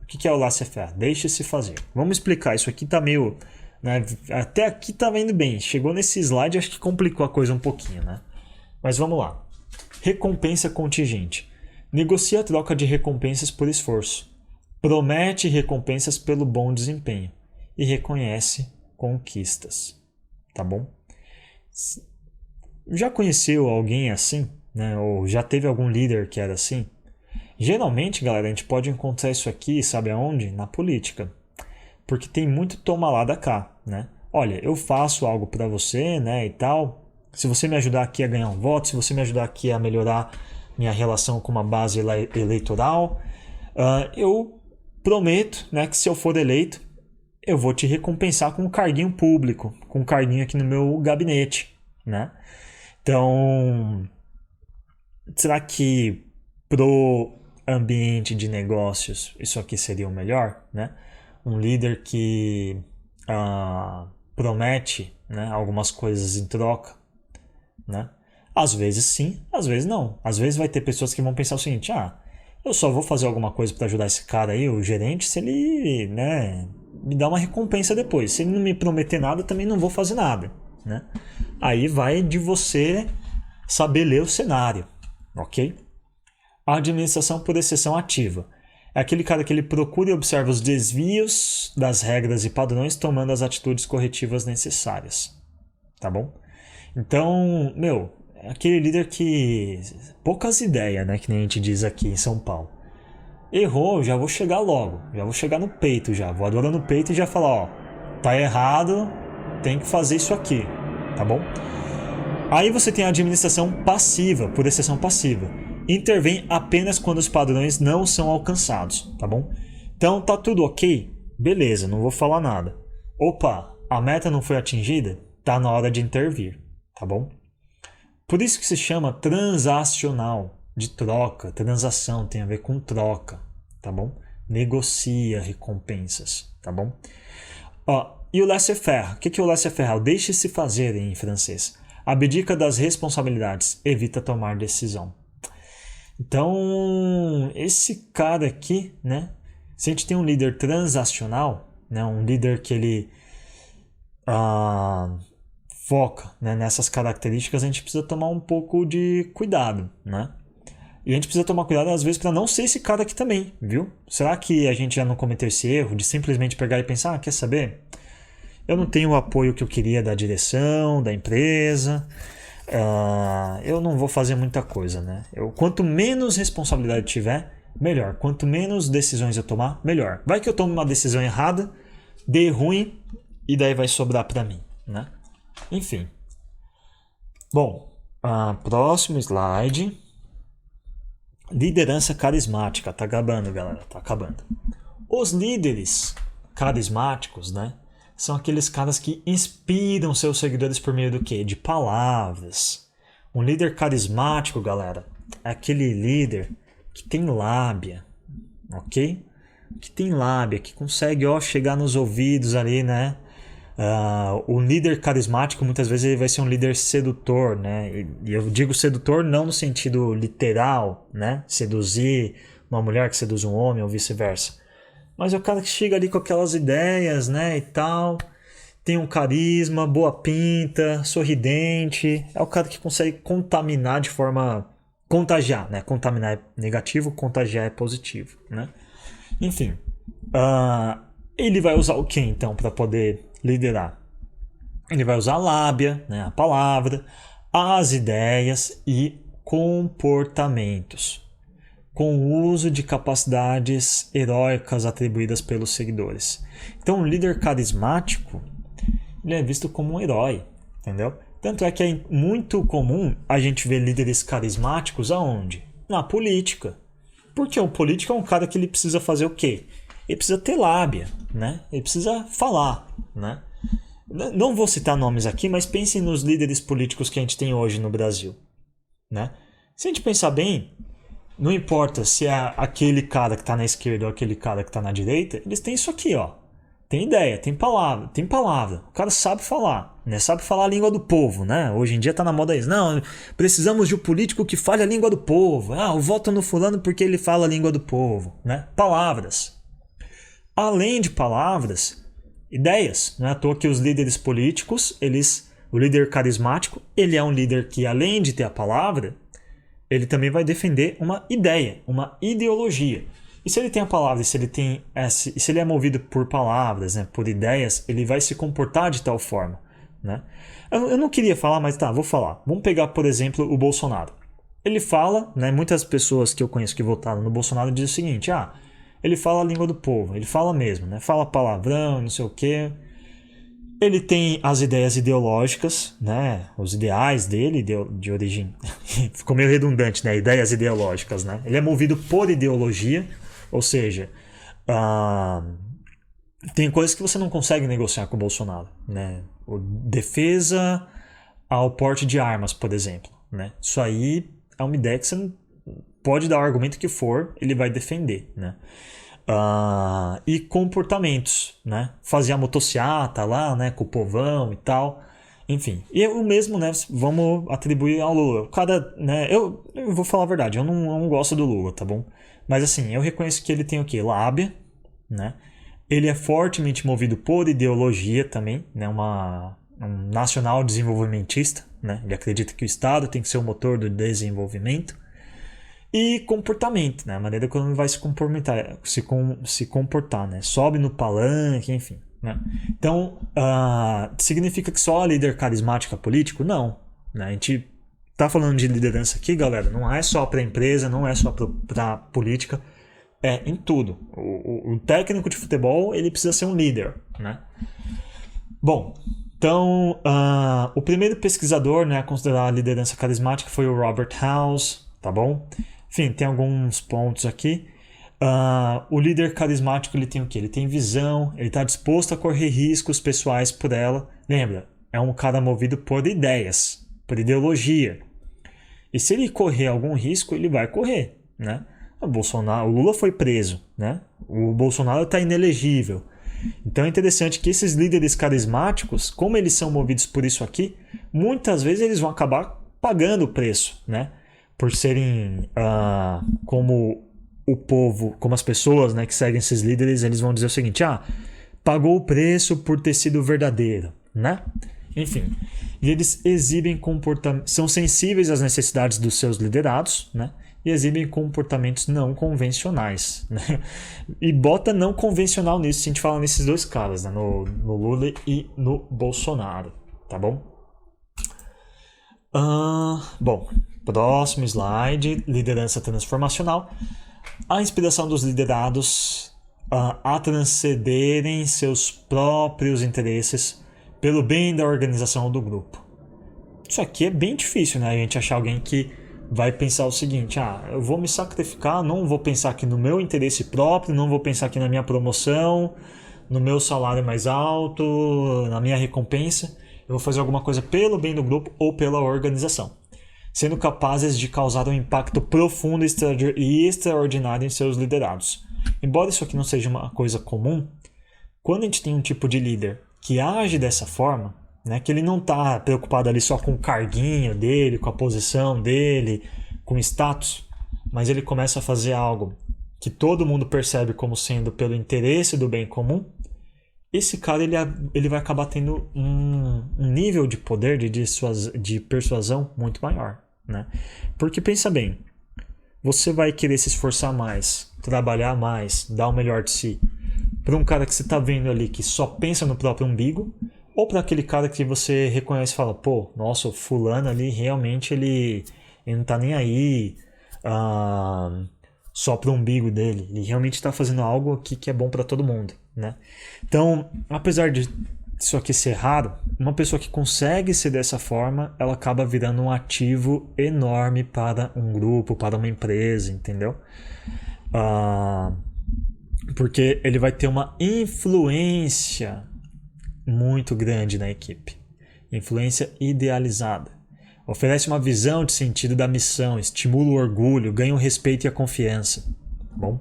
O que é o laissez-faire? Deixe-se fazer. Vamos explicar. Isso aqui tá meio... Né, até aqui tá indo bem. Chegou nesse slide, acho que complicou a coisa um pouquinho, né? Mas vamos lá. Recompensa contingente. Negocia a troca de recompensas por esforço. Promete recompensas pelo bom desempenho. E reconhece conquistas. Tá bom? Já conheceu alguém assim? Né? Ou já teve algum líder que era assim? Geralmente, galera, a gente pode encontrar isso aqui, sabe aonde? Na política. Porque tem muito toma lá da cá, né? Olha, eu faço algo para você, né, e tal. Se você me ajudar aqui a ganhar um voto, se você me ajudar aqui a melhorar minha relação com uma base eleitoral, eu prometo, né, que se eu for eleito, eu vou te recompensar com um carguinho público, com um carguinho aqui no meu gabinete, né? Então, será que pro ambiente de negócios isso aqui seria o melhor, né? Um líder que promete, né, algumas coisas em troca, né? Às vezes sim, às vezes não. Às vezes vai ter pessoas que vão pensar o seguinte: eu só vou fazer alguma coisa para ajudar esse cara aí, o gerente, se ele, né, me dá uma recompensa depois. Se ele não me prometer nada, também não vou fazer nada, né? Aí vai de você saber ler o cenário, ok? A administração por exceção ativa. É aquele cara que ele procura e observa os desvios das regras e padrões, tomando as atitudes corretivas necessárias. Tá bom? Então, é aquele líder que poucas ideias, né, que nem a gente diz aqui em São Paulo. Errou, já vou chegar logo, já vou chegar no peito já, voadora no peito e já falar, ó, tá errado, tem que fazer isso aqui, tá bom? Aí você tem a administração passiva, por exceção passiva. Intervém apenas quando os padrões não são alcançados, tá bom? Então tá tudo ok? Beleza, não vou falar nada. Opa, a meta não foi atingida? Tá na hora de intervir, tá bom? Por isso que se chama transacional, de troca, transação, tem a ver com troca, tá bom? Negocia recompensas, tá bom? Ó, e o laissez-faire? O que é o laissez-faire? O deixe-se fazer em francês. Abdica das responsabilidades, evita tomar decisão. Então, esse cara aqui, né? Se a gente tem um líder transacional, né, um líder que ele foca, né, nessas características, a gente precisa tomar um pouco de cuidado, né? E a gente precisa tomar cuidado às vezes para não ser esse cara aqui também, viu? Será que a gente já não cometeu esse erro de simplesmente pegar e pensar, quer saber? Eu não tenho o apoio que eu queria da direção, da empresa, eu não vou fazer muita coisa, né? Quanto menos responsabilidade tiver, melhor. Quanto menos decisões eu tomar, melhor. Vai que eu tomo uma decisão errada, dê ruim e daí vai sobrar para mim, né? Enfim. Bom, próximo slide. Liderança carismática. Tá acabando, galera. Tá acabando. Os líderes carismáticos, né? São aqueles caras que inspiram seus seguidores por meio do quê? De palavras. Um líder carismático, galera, é aquele líder que tem lábia, ok? Que tem lábia, que consegue chegar nos ouvidos ali, né? O líder carismático muitas vezes ele vai ser um líder sedutor, né? E eu digo sedutor não no sentido literal, né? Seduzir uma mulher que seduz um homem ou vice-versa. Mas é o cara que chega ali com aquelas ideias, né? E tal. Tem um carisma, boa pinta, sorridente. É o cara que consegue contaminar de forma... Contagiar, né? Contaminar é negativo, contagiar é positivo, né? Enfim. Ele vai usar o que então para poder liderar? Ele vai usar a lábia, né? A palavra, as ideias e comportamentos, com o uso de capacidades heróicas atribuídas pelos seguidores. Então, um líder carismático ele é visto como um herói, entendeu? Tanto é que é muito comum a gente ver líderes carismáticos aonde? Na política. Porque o político é um cara que ele precisa fazer o quê? Ele precisa ter lábia, né? Ele precisa falar, né? Não vou citar nomes aqui, mas pensem nos líderes políticos que a gente tem hoje no Brasil, né? Se a gente pensar bem, não importa se é aquele cara que está na esquerda ou aquele cara que está na direita, eles têm isso aqui, ó. Tem ideia, tem palavra, tem palavra. O cara sabe falar, né? Sabe falar a língua do povo, né? Hoje em dia tá na moda isso. Não, precisamos de um político que fale a língua do povo. Eu voto no fulano porque ele fala a língua do povo, né? Palavras. Além de palavras, ideias. Não é à toa que os líderes políticos, o líder carismático, ele é um líder que além de ter a palavra, ele também vai defender uma ideia, uma ideologia. E se ele tem a palavra, se ele é movido por palavras, né, por ideias, ele vai se comportar de tal forma, né? Eu não queria falar, mas tá, vou falar. Vamos pegar, por exemplo, o Bolsonaro. Ele fala, né, muitas pessoas que eu conheço que votaram no Bolsonaro dizem o seguinte, ele fala a língua do povo, ele fala mesmo, né? Fala palavrão, não sei o quê. Ele tem as ideias ideológicas, né? Os ideais dele de origem... Ficou meio redundante, né? Ideias ideológicas, né? Ele é movido por ideologia, ou seja, tem coisas que você não consegue negociar com o Bolsonaro, né? Defesa ao porte de armas, por exemplo, né? Isso aí é uma ideia que você não pode dar o argumento que for, ele vai defender, né? E comportamentos, né? Fazer a motociata lá, né? Com o povão e tal. Enfim. E o mesmo, né? Vamos atribuir ao Lula. O cara, né? Eu vou falar a verdade, eu não gosto do Lula, tá bom? Mas assim, eu reconheço que ele tem o quê? Lábia, né? Ele é fortemente movido por ideologia também, né? Um nacional desenvolvimentista, né? Ele acredita que o Estado tem que ser o motor do desenvolvimento. E comportamento, né? A maneira como ele vai se comportar, né? Sobe no palanque, enfim, né? Então, significa que só líder carismático é político? Não, né? A gente tá falando de liderança aqui, galera, não é só para empresa, não é só para política, é em tudo. O técnico de futebol, ele precisa ser um líder, né? Bom, então, o primeiro pesquisador, né, a considerar a liderança carismática foi o Robert House, tá bom? Enfim, tem alguns pontos aqui. O líder carismático, ele tem o quê? Ele tem visão, ele está disposto a correr riscos pessoais por ela. Lembra, é um cara movido por ideias, por ideologia. E se ele correr algum risco, ele vai correr, né? O Lula foi preso, né? O Bolsonaro está inelegível. Então é interessante que esses líderes carismáticos, como eles são movidos por isso aqui, muitas vezes eles vão acabar pagando o preço, né? Por serem como o povo, como as pessoas, né, que seguem esses líderes, eles vão dizer o seguinte: pagou o preço por ter sido verdadeiro, né? Enfim, e eles exibem comportamentos, são sensíveis às necessidades dos seus liderados, né? E exibem comportamentos não convencionais, né? E bota não convencional nisso, se a gente fala nesses dois caras, né? No Lula e no Bolsonaro, tá bom? Bom, próximo slide, liderança transformacional. A inspiração dos liderados a transcenderem seus próprios interesses pelo bem da organização ou do grupo. Isso aqui é bem difícil, né? A gente achar alguém que vai pensar o seguinte: eu vou me sacrificar, não vou pensar aqui no meu interesse próprio, não vou pensar aqui na minha promoção, no meu salário mais alto, na minha recompensa. Eu vou fazer alguma coisa pelo bem do grupo ou pela organização, sendo capazes de causar um impacto profundo e extraordinário em seus liderados. Embora isso aqui não seja uma coisa comum, quando a gente tem um tipo de líder que age dessa forma, né, que ele não está preocupado ali só com o carguinho dele, com a posição dele, com o status, mas ele começa a fazer algo que todo mundo percebe como sendo pelo interesse do bem comum, esse cara ele vai acabar tendo um nível de poder, de persuasão muito maior, né? Porque pensa bem, você vai querer se esforçar mais, trabalhar mais, dar o melhor de si, para um cara que você está vendo ali que só pensa no próprio umbigo, ou para aquele cara que você reconhece e fala: pô, nossa, o fulano ali realmente ele não tá nem aí só pro umbigo dele, ele realmente está fazendo algo aqui que é bom para todo mundo, né? Então, apesar de isso aqui ser raro, uma pessoa que consegue ser dessa forma, ela acaba virando um ativo enorme para um grupo, para uma empresa, entendeu? Porque ele vai ter uma influência muito grande na equipe. Influência idealizada. Oferece uma visão de sentido da missão, estimula o orgulho, ganha o respeito e a confiança. Bom?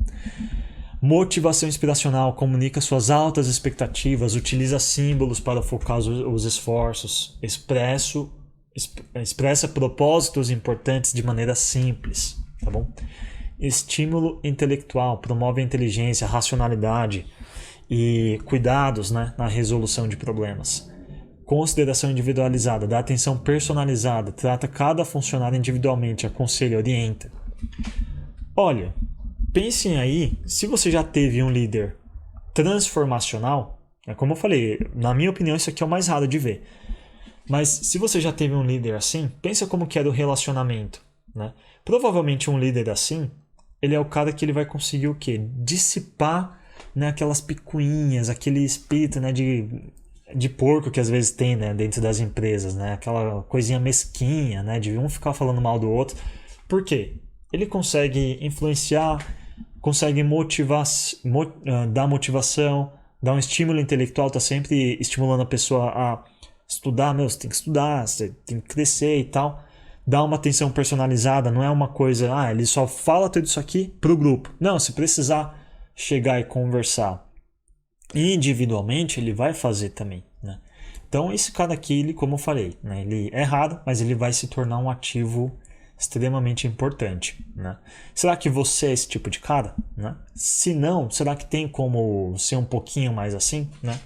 Motivação inspiracional, comunica suas altas expectativas, utiliza símbolos para focar os esforços, expressa propósitos importantes de maneira simples. Tá bom? Estímulo intelectual, promove a inteligência, a racionalidade e cuidados, né, na resolução de problemas. Consideração individualizada, dá atenção personalizada, trata cada funcionário individualmente, aconselha, orienta. Olha, pensem aí, se você já teve um líder transformacional, como eu falei, na minha opinião isso aqui é o mais raro de ver. Mas se você já teve um líder assim, pensa como que era o relacionamento, né? Provavelmente um líder assim, ele é o cara que ele vai conseguir o quê? Dissipar, né, aquelas picuinhas, aquele espírito, né, de porco que às vezes tem, né, dentro das empresas, né? Aquela coisinha mesquinha, né, de um ficar falando mal do outro. Por quê? Ele consegue influenciar, consegue motivar, dar motivação, dar um estímulo intelectual, tá sempre estimulando a pessoa a estudar, você tem que estudar, você tem que crescer e tal. Dá uma atenção personalizada, não é uma coisa, ele só fala tudo isso aqui pro grupo. Não, se precisar chegar e conversar individualmente, ele vai fazer também, né? Então esse cara aqui, ele, como eu falei, né, ele é raro, mas ele vai se tornar um ativo extremamente importante, né? Será que você é esse tipo de cara, né? Se não, será que tem como ser um pouquinho mais assim, né?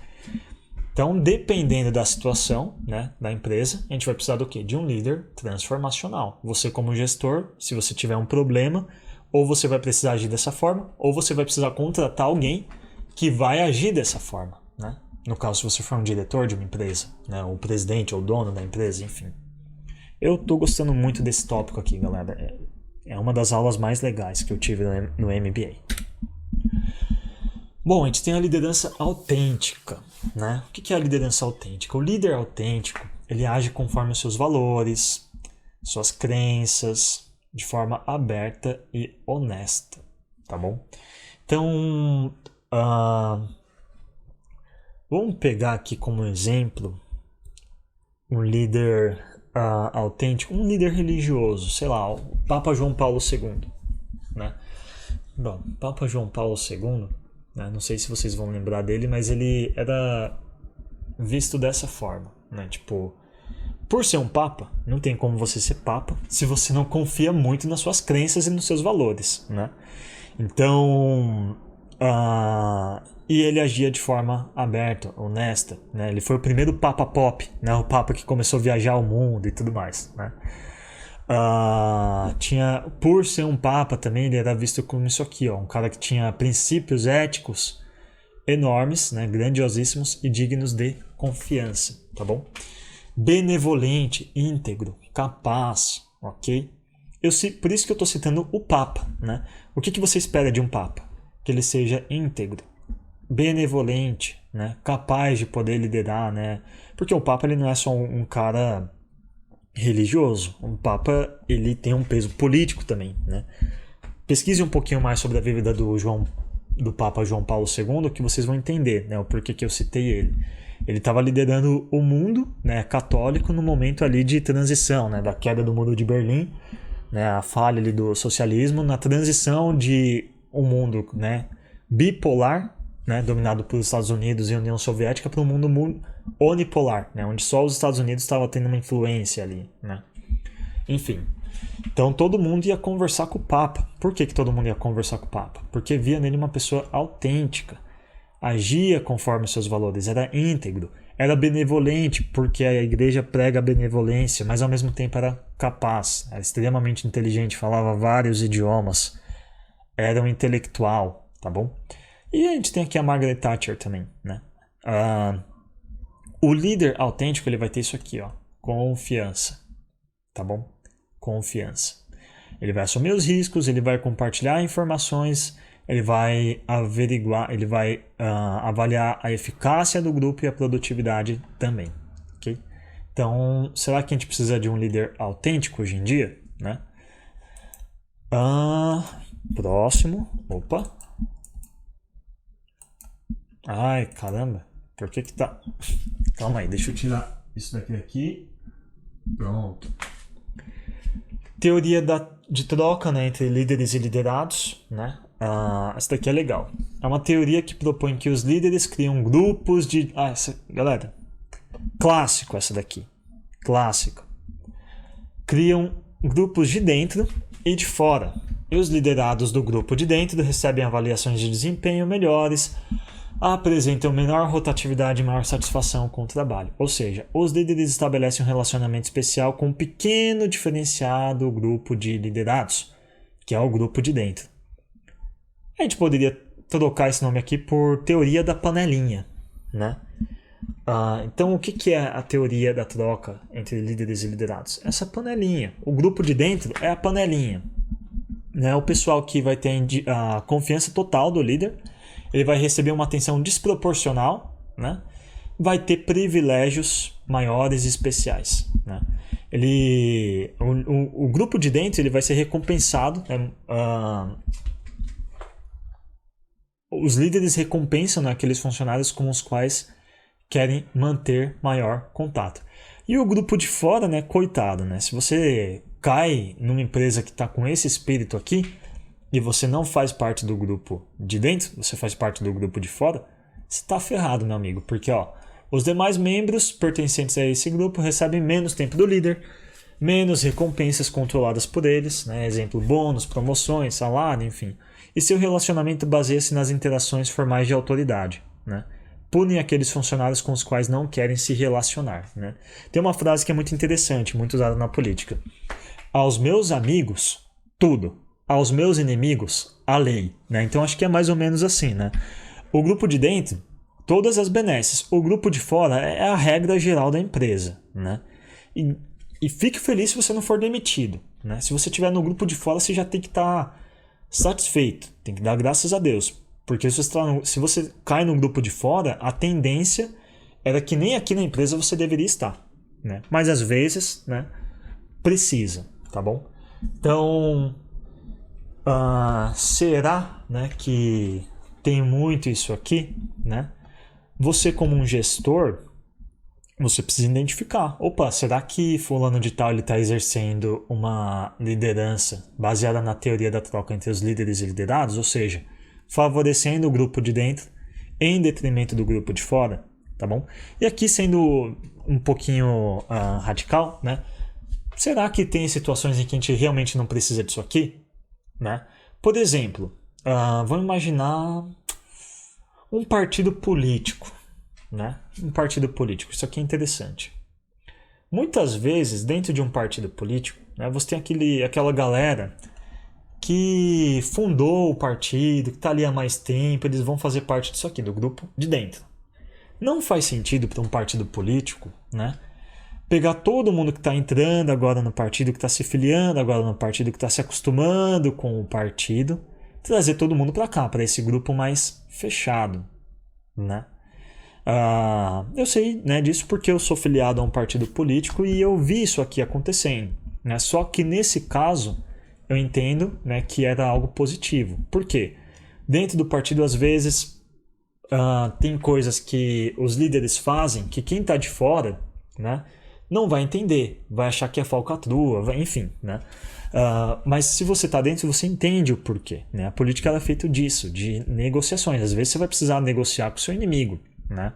Então, dependendo da situação, né, da empresa, a gente vai precisar do quê? De um líder transformacional. Você como gestor, se você tiver um problema, ou você vai precisar agir dessa forma, ou você vai precisar contratar alguém que vai agir dessa forma, né? No caso, se você for um diretor de uma empresa, né, ou o presidente ou o dono da empresa, enfim. Eu tô gostando muito desse tópico aqui, galera. É uma das aulas mais legais que eu tive no MBA. Bom, a gente tem a liderança autêntica, né? O que é a liderança autêntica? O líder autêntico, ele age conforme os seus valores, suas crenças, de forma aberta e honesta, tá bom? Então, vamos pegar aqui como exemplo um líder autêntico, um líder religioso, sei lá, o Papa João Paulo II, né? Bom, Papa João Paulo II, né? Não sei se vocês vão lembrar dele, mas ele era visto dessa forma, né? Tipo, por ser um papa, não tem como você ser papa se você não confia muito nas suas crenças e nos seus valores, né? Então, e ele agia de forma aberta, honesta, né? Ele foi o primeiro papa pop, né? O papa que começou a viajar ao mundo e tudo mais, né? Por ser um papa também, ele era visto como isso aqui, ó, um cara que tinha princípios éticos enormes, né? Grandiosíssimos e dignos de confiança, tá bom? Benevolente, íntegro, capaz, ok? Por isso que eu estou citando o Papa, né? O que você espera de um Papa? Que ele seja íntegro, benevolente, né? Capaz de poder liderar, né? Porque o Papa ele não é só um cara religioso. O Papa ele tem um peso político também, né? Pesquise um pouquinho mais sobre a vida do Papa João Paulo II, que vocês vão entender, né? O porquê que eu citei ele. Ele estava liderando o mundo, né, católico no momento ali de transição, né, da queda do Muro de Berlim, né, a falha ali do socialismo, na transição de um mundo, né, bipolar, né, dominado pelos Estados Unidos e União Soviética, para um mundo unipolar, né, onde só os Estados Unidos estavam tendo uma influência ali, né. Enfim, então todo mundo ia conversar com o Papa. Por que todo mundo ia conversar com o Papa? Porque via nele uma pessoa autêntica, agia conforme seus valores, era íntegro, era benevolente, porque a igreja prega a benevolência, mas ao mesmo tempo era capaz, era extremamente inteligente, falava vários idiomas, era um intelectual, tá bom? E a gente tem aqui a Margaret Thatcher também, né? O líder autêntico, ele vai ter isso aqui, ó, confiança, tá bom? Confiança. Ele vai assumir os riscos, ele vai compartilhar informações, ele vai averiguar, ele vai avaliar a eficácia do grupo e a produtividade também, ok? Então, será que a gente precisa de um líder autêntico hoje em dia, né? Próximo, opa. Ai, caramba, por que tá... Calma aí, deixa eu tirar isso daqui. Pronto. Teoria de troca, né, entre líderes e liderados, né? Essa daqui é legal. É uma teoria que propõe que os líderes criam grupos de... galera, clássico essa daqui. Clássico. Criam grupos de dentro e de fora. E os liderados do grupo de dentro recebem avaliações de desempenho melhores, apresentam menor rotatividade e maior satisfação com o trabalho. Ou seja, os líderes estabelecem um relacionamento especial com um pequeno diferenciado grupo de liderados, que é o grupo de dentro. A gente poderia trocar esse nome aqui por teoria da panelinha, né? Então, o que é a teoria da troca entre líderes e liderados? Essa panelinha. O grupo de dentro é a panelinha. Né? O pessoal que vai ter a confiança total do líder, ele vai receber uma atenção desproporcional, né? Vai ter privilégios maiores e especiais, né? O grupo de dentro ele vai ser recompensado, os líderes recompensam, né, aqueles funcionários com os quais querem manter maior contato. E o grupo de fora, né, coitado, né? Se você cai numa empresa que está com esse espírito aqui e você não faz parte do grupo de dentro, você faz parte do grupo de fora, você está ferrado, meu amigo, porque os demais membros pertencentes a esse grupo recebem menos tempo do líder, menos recompensas controladas por eles, né? Exemplo, bônus, promoções, salário, enfim. E seu relacionamento baseia-se nas interações formais de autoridade, né? Punem aqueles funcionários com os quais não querem se relacionar, né? Tem uma frase que é muito interessante, muito usada na política. Aos meus amigos, tudo. Aos meus inimigos, a lei, né? Então acho que é mais ou menos assim, né? O grupo de dentro, todas as benesses. O grupo de fora é a regra geral da empresa, né? E fique feliz se você não for demitido, né? Se você estiver no grupo de fora, você já tem que estar satisfeito, tem que dar graças a Deus. Porque se você cai no grupo de fora, a tendência era que nem aqui na empresa você deveria estar, né? Mas às vezes, né, precisa, tá bom? Então, será, né, que tem muito isso aqui, né? Você como um gestor, você precisa identificar. Opa, será que fulano de tal está exercendo uma liderança baseada na teoria da troca entre os líderes e liderados? Ou seja, favorecendo o grupo de dentro em detrimento do grupo de fora, tá bom? E aqui sendo um pouquinho radical, né? Será que tem situações em que a gente realmente não precisa disso aqui? Né? Por exemplo, vamos imaginar um partido político, né? Um partido político, isso aqui é interessante. Muitas vezes, dentro de um partido político, né, você tem aquela galera que fundou o partido, que está ali há mais tempo, eles vão fazer parte disso aqui, do grupo de dentro. Não faz sentido para um partido político, né, pegar todo mundo que está entrando agora no partido, que está se filiando agora no partido, que está se acostumando com o partido, trazer todo mundo para cá, para esse grupo mais fechado, né? Eu sei, né, disso porque eu sou filiado a um partido político e eu vi isso aqui acontecendo, né? Só que nesse caso eu entendo, né, que era algo positivo. Por quê? Dentro do partido, às vezes, tem coisas que os líderes fazem que quem está de fora, né, não vai entender, vai achar que é falcatrua, enfim, né? Mas se você está dentro, você entende o porquê, né? A política ela é feita disso, de negociações. Às vezes você vai precisar negociar com o seu inimigo, né?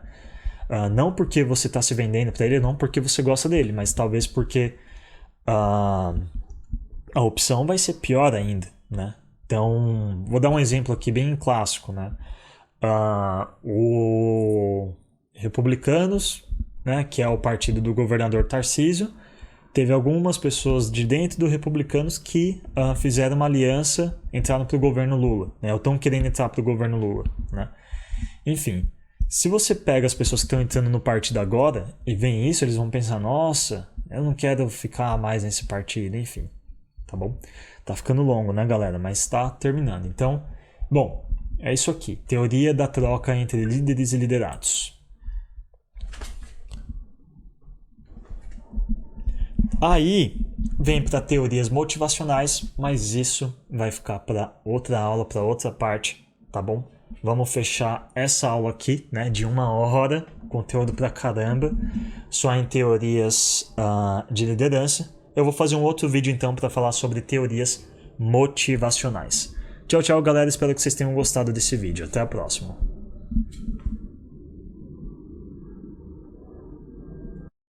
Não porque você está se vendendo para ele, não porque você gosta dele, mas talvez porque a opção vai ser pior ainda, né? Então, vou dar um exemplo aqui bem clássico, né? O Republicanos, né, que é o partido do governador Tarcísio, teve algumas pessoas de dentro do Republicanos que fizeram uma aliança, entraram para o governo Lula, né? Ou estão querendo entrar para o governo Lula, né? Enfim, se você pega as pessoas que estão entrando no partido agora e vem isso, eles vão pensar, nossa, eu não quero ficar mais nesse partido, enfim, tá bom? Tá ficando longo, né, galera? Mas tá terminando. Então, bom, é isso aqui. Teoria da troca entre líderes e liderados. Aí vem para teorias motivacionais, mas isso vai ficar para outra aula, para outra parte, tá bom? Vamos fechar essa aula aqui, né, de 1 hora, conteúdo pra caramba, só em teorias de liderança. Eu vou fazer um outro vídeo então para falar sobre teorias motivacionais. Tchau, tchau, galera. Espero que vocês tenham gostado desse vídeo. Até a próxima.